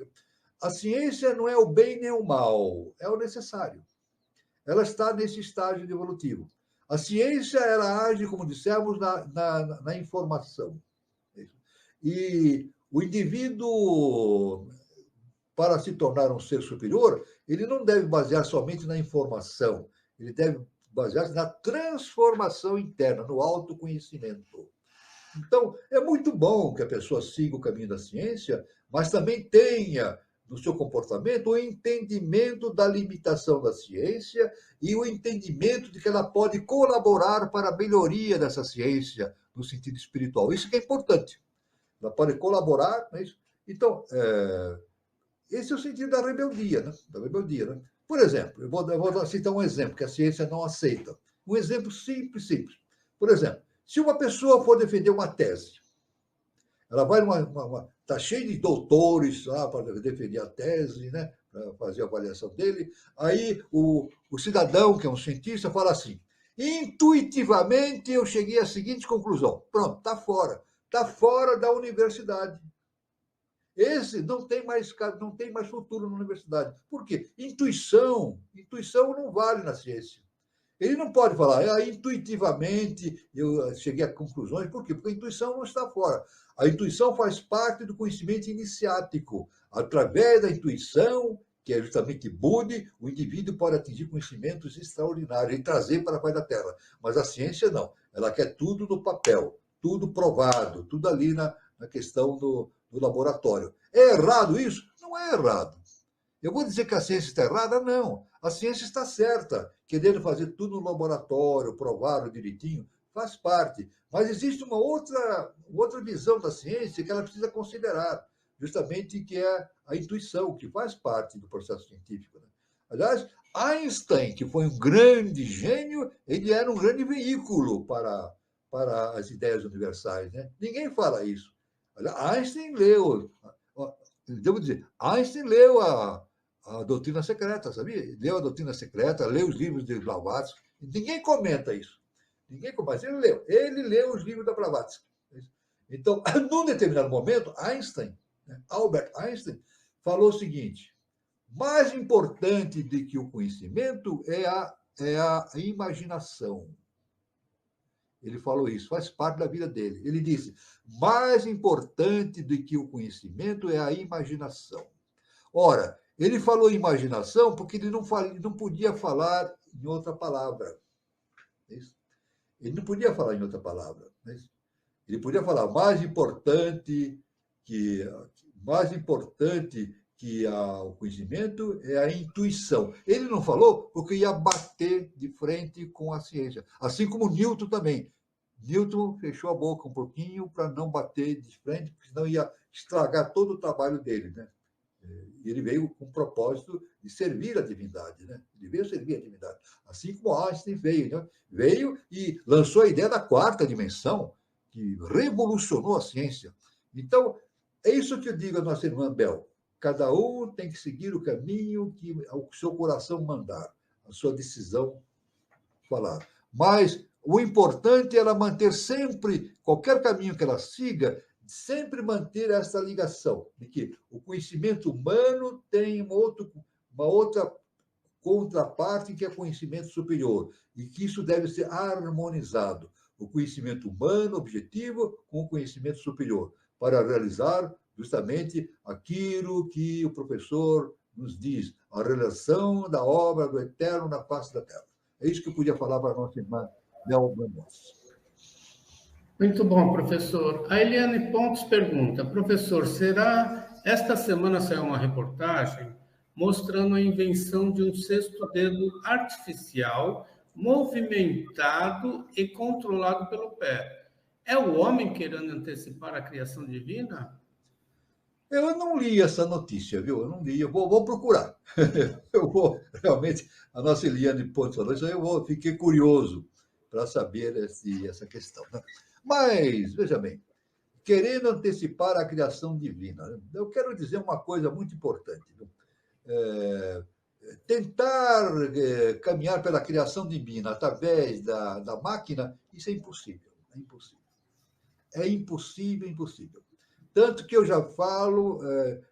A ciência não é o bem nem o mal, é o necessário. Ela está nesse estágio evolutivo. A ciência, ela age, como dissemos, na informação. E o indivíduo, para se tornar um ser superior, ele não deve basear somente na informação, ele deve basear-se na transformação interna, no autoconhecimento. Então, é muito bom que a pessoa siga o caminho da ciência, mas também tenha no seu comportamento o entendimento da limitação da ciência e o entendimento de que ela pode colaborar para a melhoria dessa ciência no sentido espiritual. Isso que é importante. Ela pode colaborar, não é isso? Então, esse é o sentido da rebeldia, né? Da rebeldia, né? Por exemplo, eu vou citar um exemplo que a ciência não aceita. Um exemplo simples. Por exemplo, se uma pessoa for defender uma tese, ela vai está cheio de doutores lá para defender a tese, né? Para fazer a avaliação dele. Aí o cidadão, que é um cientista, fala assim: intuitivamente eu cheguei à seguinte conclusão. Pronto, está fora. Está fora da universidade. Esse não tem mais futuro na universidade. Por quê? Intuição não vale na ciência. Ele não pode falar, intuitivamente eu cheguei a conclusões. Por quê? Porque a intuição não está fora. A intuição faz parte do conhecimento iniciático. Através da intuição, que é justamente Budi, o indivíduo pode atingir conhecimentos extraordinários e trazer para a paz da Terra. Mas a ciência não. Ela quer tudo no papel, tudo provado, tudo ali na questão do laboratório. É errado isso? Não é errado. Eu vou dizer que a ciência está errada? Não. A ciência está certa. Querendo fazer tudo no laboratório, provar direitinho, faz parte. Mas existe uma outra visão da ciência que ela precisa considerar, justamente que é a intuição, que faz parte do processo científico. Né? Aliás, Einstein, que foi um grande gênio, ele era um grande veículo para as ideias universais. Né? Ninguém fala isso. Einstein leu, devo dizer, Einstein leu a doutrina secreta, sabia? Leu a doutrina secreta, leu os livros de Blavatsky. Ninguém comenta isso. Mas ele leu os livros da Blavatsky. Então, num determinado momento, Albert Einstein, falou o seguinte: mais importante do que o conhecimento é a imaginação. Ele falou isso, faz parte da vida dele. Ele disse: mais importante do que o conhecimento é a imaginação. Ora, ele falou imaginação porque ele não podia falar em outra palavra. Ele não podia falar em outra palavra. Ele podia falar mais importante que o conhecimento é a intuição. Ele não falou porque ia bater de frente com a ciência. Assim como Newton também. Newton fechou a boca um pouquinho para não bater de frente, porque senão ia estragar todo o trabalho dele, né? Ele veio com o propósito de servir a divindade, né? Ele veio servir a divindade. Assim como Einstein veio, né? Veio e lançou a ideia da quarta dimensão, que revolucionou a ciência. Então, é isso que eu digo à nossa irmã Bel. Cada um tem que seguir o caminho que o seu coração mandar, a sua decisão falar. Mas o importante é ela manter sempre, qualquer caminho que ela siga, sempre manter essa ligação de que o conhecimento humano tem uma outra contraparte que é conhecimento superior e que isso deve ser harmonizado. O conhecimento humano, objetivo, com o conhecimento superior, para realizar justamente aquilo que o professor nos diz, a relação da obra do Eterno na face da Terra. É isso que eu podia falar para a nossa irmã Bel Brandão. Muito bom, professor. A Eliane Pontes pergunta: professor, esta semana saiu uma reportagem mostrando a invenção de um sexto dedo artificial, movimentado e controlado pelo pé. É o homem querendo antecipar a criação divina? Eu não li essa notícia, viu? Eu não li, eu vou procurar. Eu vou, realmente, a nossa Eliane Pontes falou isso, fiquei curioso para saber essa questão. Né? Mas, veja bem, querendo antecipar a criação divina, eu quero dizer uma coisa muito importante. Tentar caminhar pela criação divina através da máquina, isso é impossível. É impossível. É impossível, impossível. Tanto que eu já falo,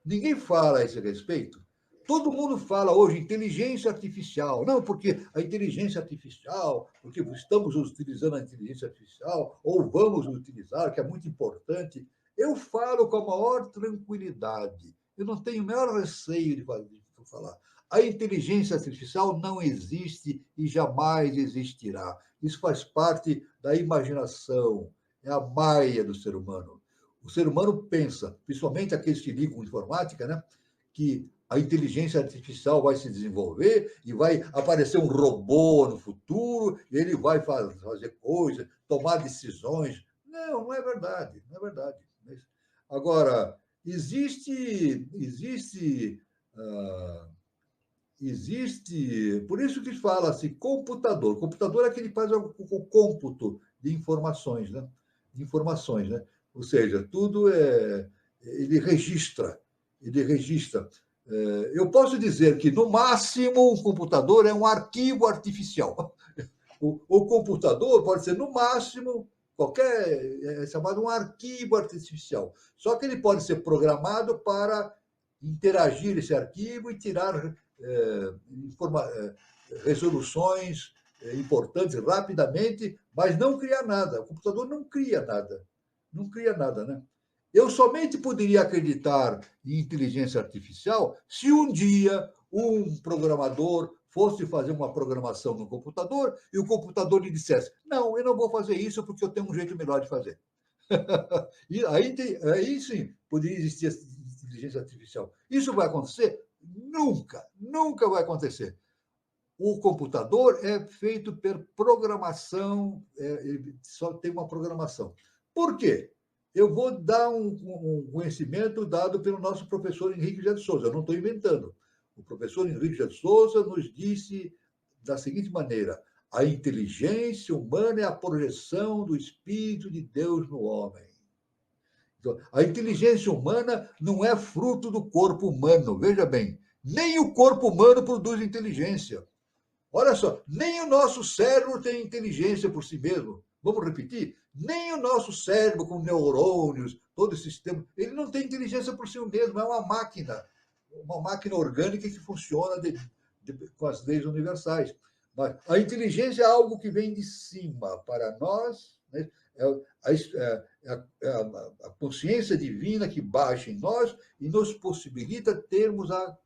ninguém fala a esse respeito. Todo mundo fala hoje inteligência artificial. Não, porque a inteligência artificial, porque estamos utilizando a inteligência artificial, ou vamos utilizar, que é muito importante. Eu falo com a maior tranquilidade. Eu não tenho o menor receio de falar. A inteligência artificial não existe e jamais existirá. Isso faz parte da imaginação, é a maia do ser humano. O ser humano pensa, principalmente aqueles que ligam com informática, né, que a inteligência artificial vai se desenvolver e vai aparecer um robô no futuro, e ele vai fazer coisas, tomar decisões. Não, não é verdade, não é verdade. Agora, existe, por isso que fala-se computador. Computador é aquele que faz o cômputo de informações, né? Ou seja, tudo ele registra. Eu posso dizer que, no máximo, um computador é um arquivo artificial. O computador pode ser, no máximo, é chamado um arquivo artificial. Só que ele pode ser programado para interagir esse arquivo e tirar resoluções importantes rapidamente, mas não criar nada. O computador não cria nada. Não cria nada, né? Eu somente poderia acreditar em inteligência artificial se um dia um programador fosse fazer uma programação no computador e o computador lhe dissesse: não, eu não vou fazer isso porque eu tenho um jeito melhor de fazer. E aí sim poderia existir inteligência artificial. Isso vai acontecer? Nunca, nunca vai acontecer. O computador é feito por programação, ele só tem uma programação. Por quê? Eu vou dar um conhecimento dado pelo nosso professor Henrique José de Souza, eu não estou inventando. O professor Henrique José de Souza nos disse da seguinte maneira: a inteligência humana é a projeção do Espírito de Deus no homem. Então, a inteligência humana não é fruto do corpo humano, veja bem, nem o corpo humano produz inteligência. Olha só, nem o nosso cérebro tem inteligência por si mesmo. Vamos repetir? Nem o nosso cérebro, com neurônios, todo esse sistema, ele não tem inteligência por si mesmo, é uma máquina orgânica que funciona com as leis universais. Mas a inteligência é algo que vem de cima para nós, Né? A consciência divina que baixa em nós e nos possibilita termos a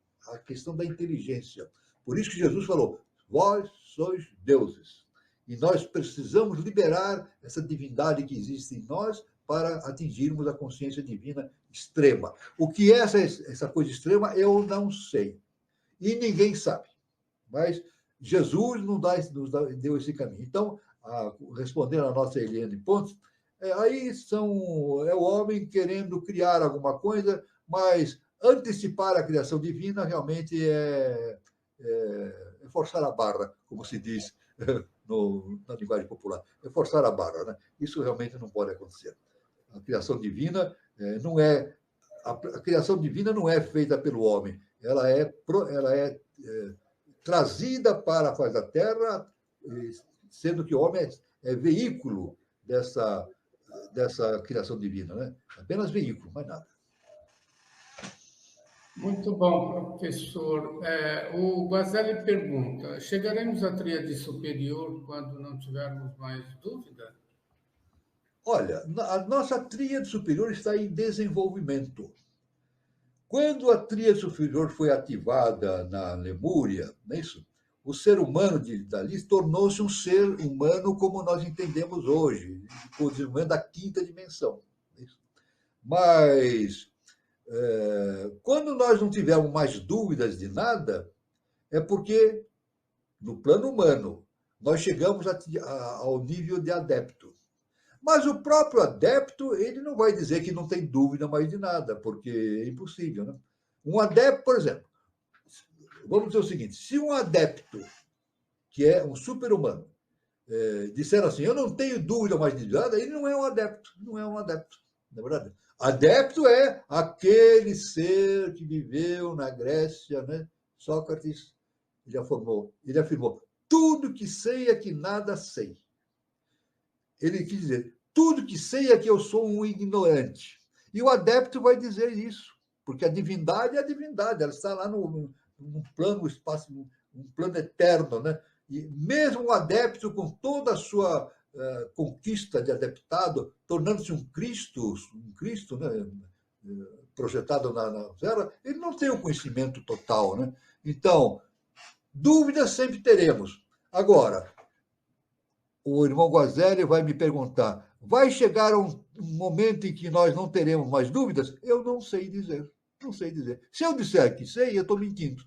questão da inteligência. Por isso que Jesus falou, vós sois deuses. E nós precisamos liberar essa divindade que existe em nós para atingirmos a consciência divina extrema. O que é essa coisa extrema, eu não sei. E ninguém sabe. Mas Jesus nos deu esse caminho. Então, respondendo a nossa Eliane Pontes, aí é o homem querendo criar alguma coisa, mas antecipar a criação divina realmente é forçar a barra, como se diz na linguagem popular. É forçar a barra, né? Isso realmente não pode acontecer. A criação divina não é... A criação divina não é feita pelo homem. Ela é trazida para a face da Terra, sendo que o homem é veículo dessa criação divina, né? Apenas veículo, mais nada. Muito bom, professor. O Guazelli pergunta, chegaremos à tríade superior quando não tivermos mais dúvida? Olha, a nossa tríade superior está em desenvolvimento. Quando a tríade superior foi ativada na Lemúria, não é isso? O ser humano dali tornou-se um ser humano como nós entendemos hoje, o desenvolvimento da quinta dimensão. Não é isso? Mas, quando nós não tivermos mais dúvidas de nada, é porque, no plano humano, nós chegamos ao nível de adepto. Mas o próprio adepto, ele não vai dizer que não tem dúvida mais de nada, porque é impossível, né? Um adepto, por exemplo, vamos dizer o seguinte, se um adepto, que é um super-humano, disser assim, eu não tenho dúvida mais de nada, ele não é um adepto, não é um adepto, na verdade. Adepto é aquele ser que viveu na Grécia, né? Sócrates, ele afirmou, tudo que sei é que nada sei. Ele quis dizer, tudo que sei é que eu sou um ignorante. E o adepto vai dizer isso, porque a divindade é a divindade, ela está lá num plano, espaço, um plano eterno, né? E mesmo o adepto, com toda a sua conquista de adeptado, tornando-se um Cristo, né? Projetado na Terra, ele não tem o conhecimento total, né? Então, dúvidas sempre teremos. Agora, o irmão Guazelli vai me perguntar, vai chegar um momento em que nós não teremos mais dúvidas? Eu não sei dizer. Não sei dizer. Se eu disser que sei, eu estou mentindo.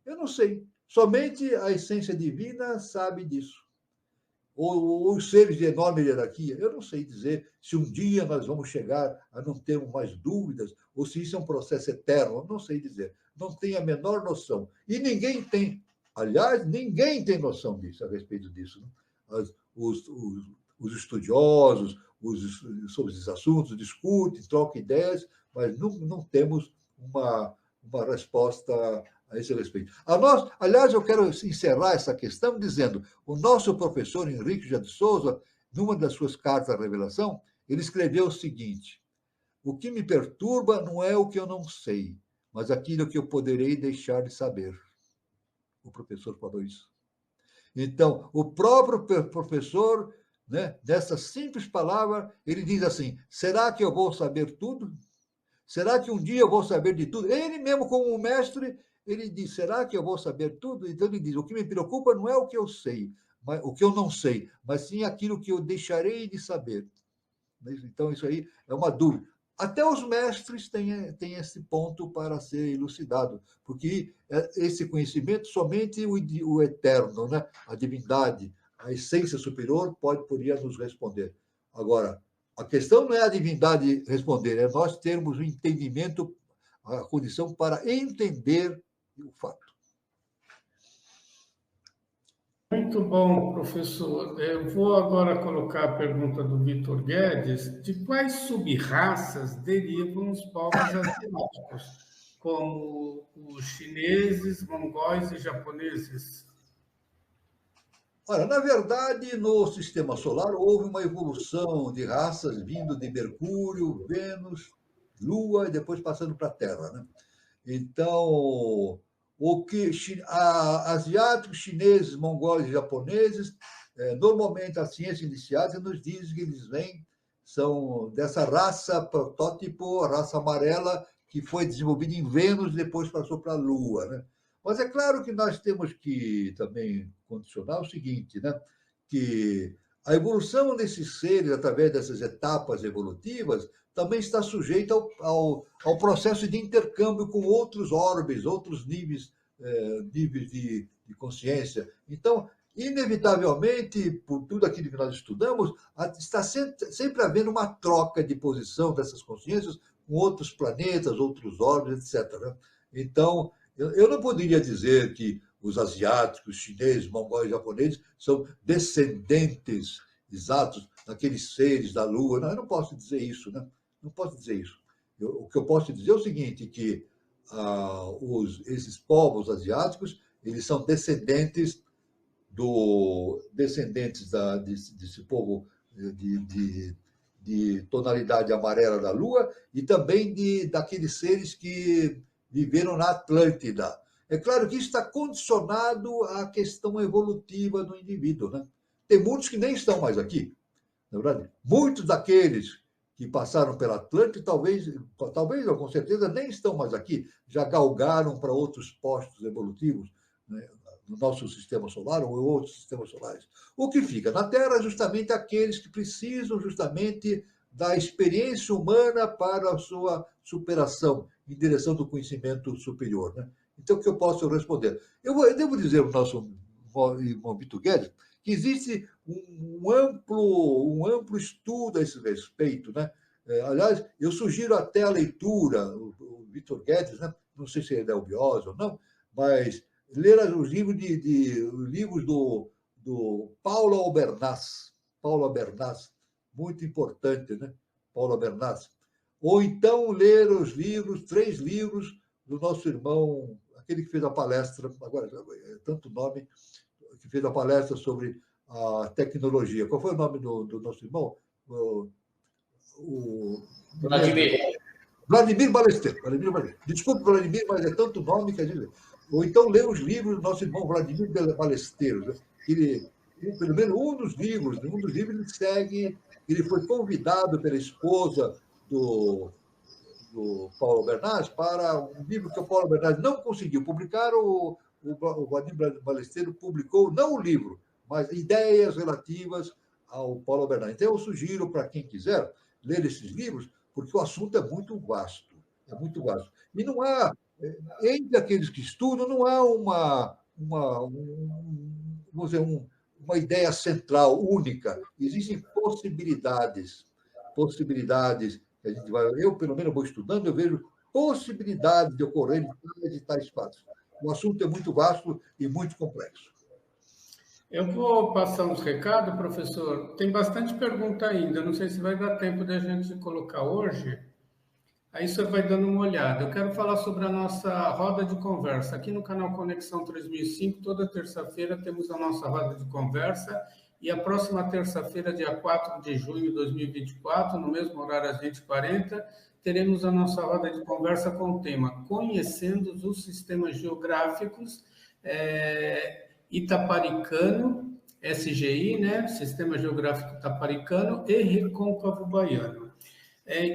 Eu não sei. Somente a essência divina sabe disso. Ou os seres de enorme hierarquia. Eu não sei dizer se um dia nós vamos chegar a não termos mais dúvidas, ou se isso é um processo eterno. Eu não sei dizer. Não tenho a menor noção. E ninguém tem. Aliás, ninguém tem noção disso, a respeito disso. Os estudiosos sobre esses assuntos discutem, trocam ideias, mas não temos uma resposta a esse respeito. Aliás, eu quero encerrar essa questão dizendo, o nosso professor Henrique José de Souza, numa das suas cartas à revelação, ele escreveu o seguinte, o que me perturba não é o que eu não sei, mas aquilo que eu poderei deixar de saber. O professor falou isso. Então, o próprio professor, né, nessa simples palavra, ele diz assim, será que eu vou saber tudo? Será que um dia eu vou saber de tudo? Ele mesmo, como um mestre, ele diz, será que eu vou saber tudo? Então ele diz, o que me preocupa não é o que eu sei, o que eu não sei, mas sim aquilo que eu deixarei de saber. Então isso aí é uma dúvida. Até os mestres têm esse ponto para ser elucidado, porque esse conhecimento, somente o eterno, né? A divindade, a essência superior, poderia nos responder. Agora, a questão não é a divindade responder, é nós termos o entendimento, a condição para entender o fato. Muito bom, professor. Eu vou agora colocar a pergunta do Vitor Guedes: de quais sub-raças derivam os povos asiáticos, como os chineses, mongóis e japoneses? Ora, na verdade, no sistema solar houve uma evolução de raças vindo de Mercúrio, Vênus, Lua e depois passando para a Terra, né? Então, asiáticos, chineses, mongóis e japoneses normalmente a ciência iniciática nos diz que eles são dessa raça protótipo, a raça amarela, que foi desenvolvida em Vênus e depois passou para a Lua, né? Mas é claro que nós temos que também condicionar o seguinte, né? Que a evolução desses seres, através dessas etapas evolutivas, também está sujeita ao processo de intercâmbio com outros orbes, outros níveis de consciência. Então, inevitavelmente, por tudo aquilo que nós estudamos, está sempre havendo uma troca de posição dessas consciências com outros planetas, outros orbes, etc. Né? Então, eu não poderia dizer que os asiáticos, os chineses, mongóis, japoneses são descendentes exatos daqueles seres da Lua. Não, eu não posso dizer isso, né? Não posso dizer isso. O que eu posso dizer é o seguinte, que esses povos asiáticos, eles são descendentes desse povo de tonalidade amarela da Lua e também daqueles seres que viveram na Atlântida. É claro que isso está condicionado à questão evolutiva do indivíduo, né? Tem muitos que nem estão mais aqui, na verdade. Muitos daqueles que passaram pela Atlântida, talvez ou com certeza, nem estão mais aqui, já galgaram para outros postos evolutivos, né, no nosso sistema solar ou em outros sistemas solares. O que fica na Terra é justamente aqueles que precisam justamente da experiência humana para a sua superação em direção do conhecimento superior, né? Então, o que eu posso responder? Eu devo dizer ao nosso irmão Vitor Guedes que existe um amplo estudo a esse respeito, né? Aliás, eu sugiro até a leitura, o Vitor Guedes, né? Não sei se ele é obiose ou não, mas ler os livros do Paulo Albernaz, muito importante, né? Paulo Albernaz. Ou então ler os 3 livros do nosso irmão, aquele que fez a palestra, agora é tanto nome, que fez a palestra sobre a tecnologia. Qual foi o nome do nosso irmão? Vladimir Ballester. Desculpe, Vladimir, mas é tanto nome que a gente... Ou então ler os livros do nosso irmão Vladimir Ballester. Né? Pelo menos um dos livros ele segue, ele foi convidado pela esposa do Paulo Albernaz para um livro que o Paulo Albernaz não conseguiu publicar, o Vladimir Ballester publicou, não o livro, mas ideias relativas ao Paulo Albernaz. Então, eu sugiro para quem quiser ler esses livros, porque o assunto é muito vasto. E não há, entre aqueles que estudam, não há uma ideia central, única. Existem possibilidades que a gente vai... Eu, pelo menos, vou estudando, eu vejo possibilidades de ocorrer de tais fatos. O assunto é muito vasto e muito complexo. Eu vou passar uns recados, professor. Tem bastante pergunta ainda. Não sei se vai dar tempo de a gente colocar hoje. Aí o senhor vai dando uma olhada. Eu quero falar sobre a nossa roda de conversa. Aqui no canal Conexão 3005, toda terça-feira temos a nossa roda de conversa. E a próxima terça-feira, dia 4 de junho de 2024, no mesmo horário às 20h40, teremos a nossa roda de conversa com o tema Conhecendo os Sistemas Geográficos Itaparicano, SGI, né? Sistema Geográfico Itaparicano e Recôncavo Baiano.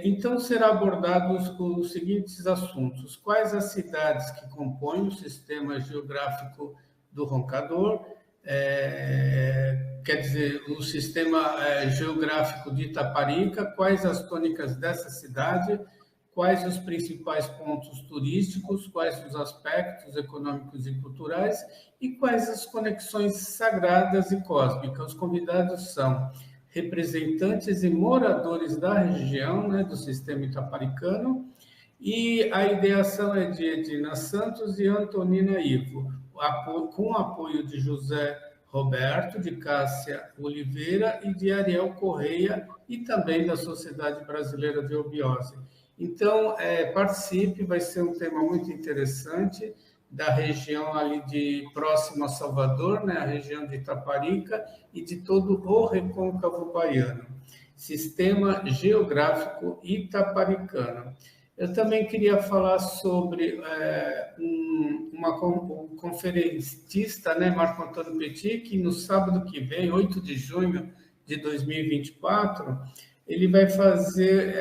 Então, será abordados os seguintes assuntos. Quais as cidades que compõem o Sistema Geográfico do Roncador? Quer dizer, o Sistema Geográfico de Itaparica, quais as tônicas dessa cidade, quais os principais pontos turísticos, quais os aspectos econômicos e culturais e quais as conexões sagradas e cósmicas. Os convidados são representantes e moradores da região, né, do sistema itaparicano, e a ideação é de Edina Santos e Antonina Ivo, com o apoio de José Roberto, de Cássia Oliveira e de Ariel Correia, e também da Sociedade Brasileira de Obiose. Então, participe, vai ser um tema muito interessante, da região ali próximo a Salvador, né, a região de Itaparica, e de todo o Recôncavo Baiano. Sistema Geográfico Itaparicano. Eu também queria falar sobre o conferencista, né, Marco Antônio Petit, que no sábado que vem, 8 de junho de 2024, ele vai fazer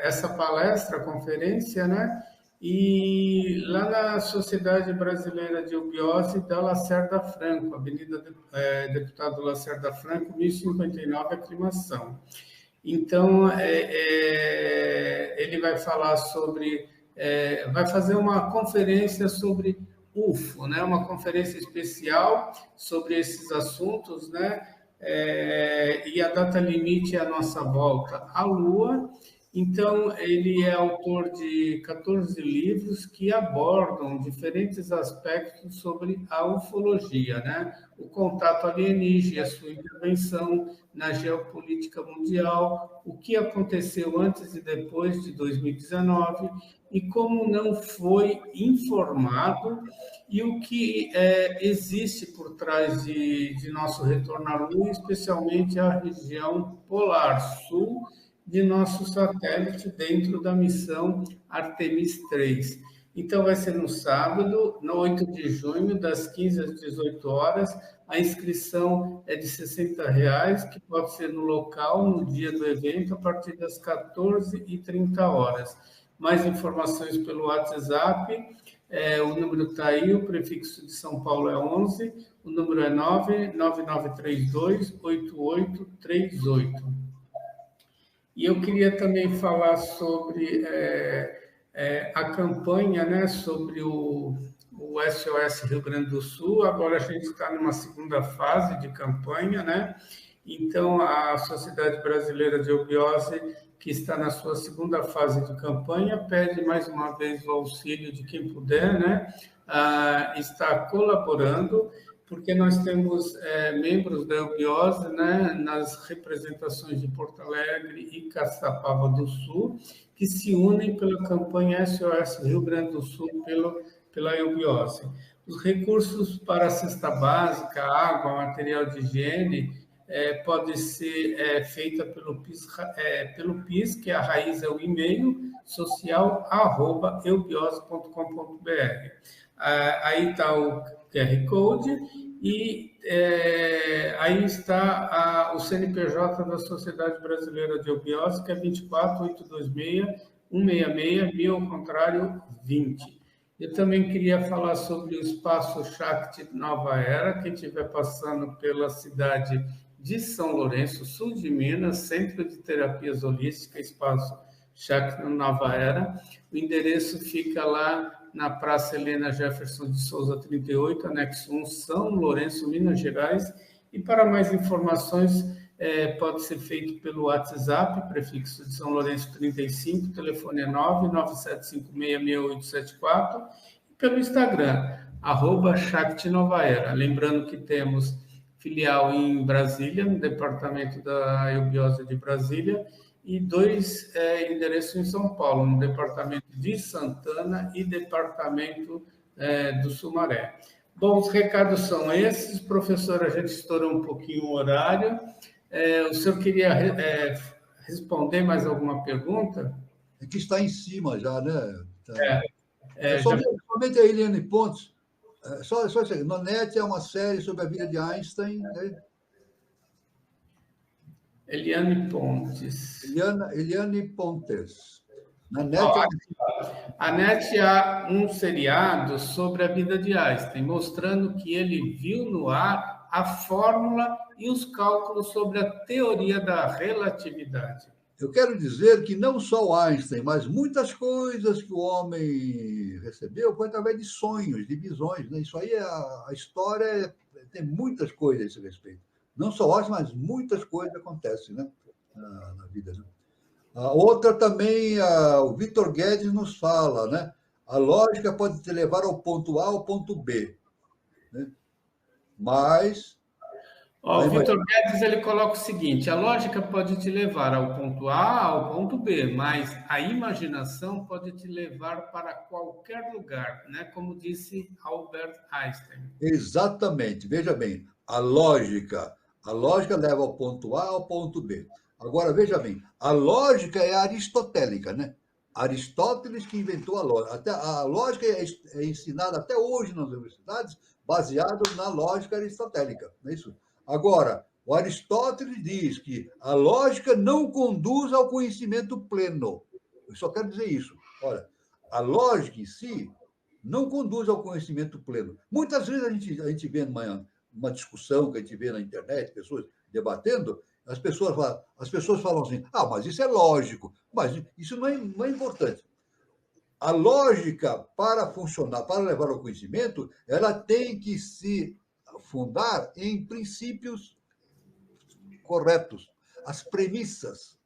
essa palestra, conferência, né? E lá na Sociedade Brasileira de Eubiose da Lacerda Franco, Avenida Deputado Lacerda Franco, 1059, Aclimação. Então, ele vai falar sobre, vai fazer uma conferência sobre UFO, né? Uma conferência especial sobre esses assuntos, né? E a data limite é a nossa volta à Lua. Então, ele é autor de 14 livros que abordam diferentes aspectos sobre a ufologia, né? O contato alienígena, a sua intervenção na geopolítica mundial, o que aconteceu antes e depois de 2019 e como não foi informado e o que existe por trás de nosso retorno à Lua, especialmente a região polar sul, de nosso satélite dentro da missão Artemis 3. Então, vai ser no sábado, no 8 de junho, das 15 às 18 horas. A inscrição é de R$ 60, que pode ser no local, no dia do evento, a partir das 14h30. Mais informações pelo WhatsApp. O número está aí, o prefixo de São Paulo é 11, o número é 99932-8838. E eu queria também falar sobre a campanha, né, sobre o SOS Rio Grande do Sul. Agora a gente está numa segunda fase de campanha, né? Então, a Sociedade Brasileira de Eubiose, que está na sua segunda fase de campanha, pede mais uma vez o auxílio de quem puder, né? Está colaborando, porque nós temos membros da Eubiose, né, nas representações de Porto Alegre e Caçapava do Sul, que se unem pela campanha SOS Rio Grande do Sul pela Eubiose. Os recursos para a cesta básica, água, material de higiene, pode ser feita pelo PIS, que a raiz é o e-mail social@eubiose.com.br. Aí está o QR Code e aí está o CNPJ da Sociedade Brasileira de Eubiose, que é 24.826.166, ao contrário, 20. Eu também queria falar sobre o Espaço Shakti Nova Era. Quem estiver passando pela cidade de São Lourenço, sul de Minas, Centro de Terapias Holísticas, Espaço Shakti Nova Era. O endereço fica lá na Praça Helena Jefferson de Souza 38, anexo 1, São Lourenço, Minas Gerais. E para mais informações, pode ser feito pelo WhatsApp, prefixo de São Lourenço 35, telefone é 997566874, e pelo Instagram, @ShaktiNovaEra. Lembrando que temos filial em Brasília, no departamento da Eubiose de Brasília, e 2 endereços em São Paulo, no departamento de Santana e departamento do Sumaré. Bom, os recados são esses. Professor, a gente estourou um pouquinho o horário. O senhor queria responder mais alguma pergunta? Que está em cima já, né? Somente a Eliane Pontes. Só isso aí. No NET é uma série sobre a vida de Einstein, né? Eliane Pontes. Eliane Pontes. Na NET, a NET há um seriado sobre a vida de Einstein, mostrando que ele viu no ar a fórmula e os cálculos sobre a teoria da relatividade. Eu quero dizer que não só o Einstein, mas muitas coisas que o homem recebeu foi através de sonhos, de visões, né? Isso aí, a história tem muitas coisas a esse respeito. Não só o Einstein, mas muitas coisas acontecem, né? Na vida, né? A outra também, o Vitor Guedes nos fala, né? A lógica pode te levar ao ponto A ao ponto B, né? Mas... O Vitor Guedes, ele coloca o seguinte: a lógica pode te levar ao ponto A, ao ponto B, mas a imaginação pode te levar para qualquer lugar, né? Como disse Albert Einstein. Exatamente. Veja bem, a lógica leva ao ponto A ao ponto B. Agora, veja bem, a lógica é aristotélica, né? Aristóteles que inventou a lógica. Até, a lógica é ensinada até hoje nas universidades, baseado na lógica aristotélica. Não é isso? Agora, o Aristóteles diz que a lógica não conduz ao conhecimento pleno. Eu só quero dizer isso. Olha, a lógica em si não conduz ao conhecimento pleno. Muitas vezes a gente vê uma discussão que a gente vê na internet, pessoas debatendo, as pessoas falam assim, mas isso é lógico, mas isso não é importante. A lógica, para funcionar, para levar ao conhecimento, ela tem que se fundar em princípios corretos, as premissas.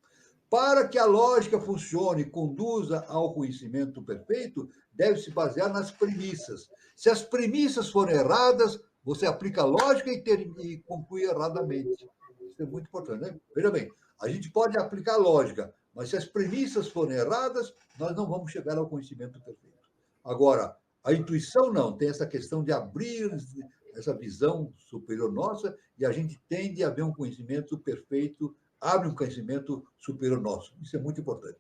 Para que a lógica funcione e conduza ao conhecimento perfeito, deve se basear nas premissas. Se as premissas forem erradas, você aplica a lógica e conclui erradamente. Isso é muito importante, né? Veja bem, a gente pode aplicar a lógica, mas se as premissas forem erradas, nós não vamos chegar ao conhecimento perfeito. Agora, a intuição não, tem essa questão de abrir essa visão superior nossa e a gente tende a ver um conhecimento perfeito, abre um conhecimento superior nosso. Isso é muito importante.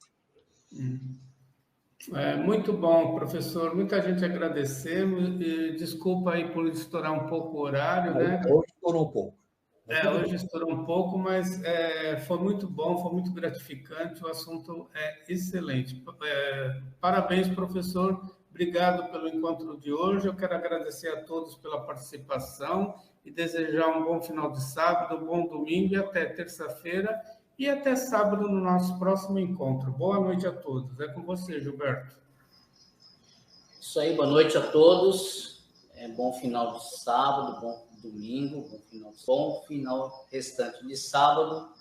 Muito bom, professor. Muita gente agradecendo. E desculpa aí por estourar um pouco o horário, né? Hoje estourou um pouco. Hoje estourou um pouco, mas foi muito bom, foi muito gratificante. O assunto é excelente. Parabéns, professor. Obrigado pelo encontro de hoje. Eu quero agradecer a todos pela participação e desejar um bom final de sábado, um bom domingo e até terça-feira e até sábado no nosso próximo encontro. Boa noite a todos. É com você, Gilberto. Isso aí, boa noite a todos. Bom final de sábado, bom domingo, bom final restante de sábado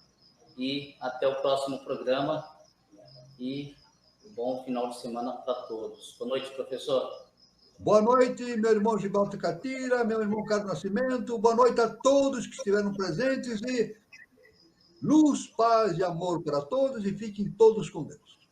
e até o próximo programa e bom final de semana para todos. Boa noite, professor. Boa noite, meu irmão Gilberto Catira, meu irmão Carlos Nascimento. Boa noite a todos que estiveram presentes e luz, paz e amor para todos e fiquem todos com Deus.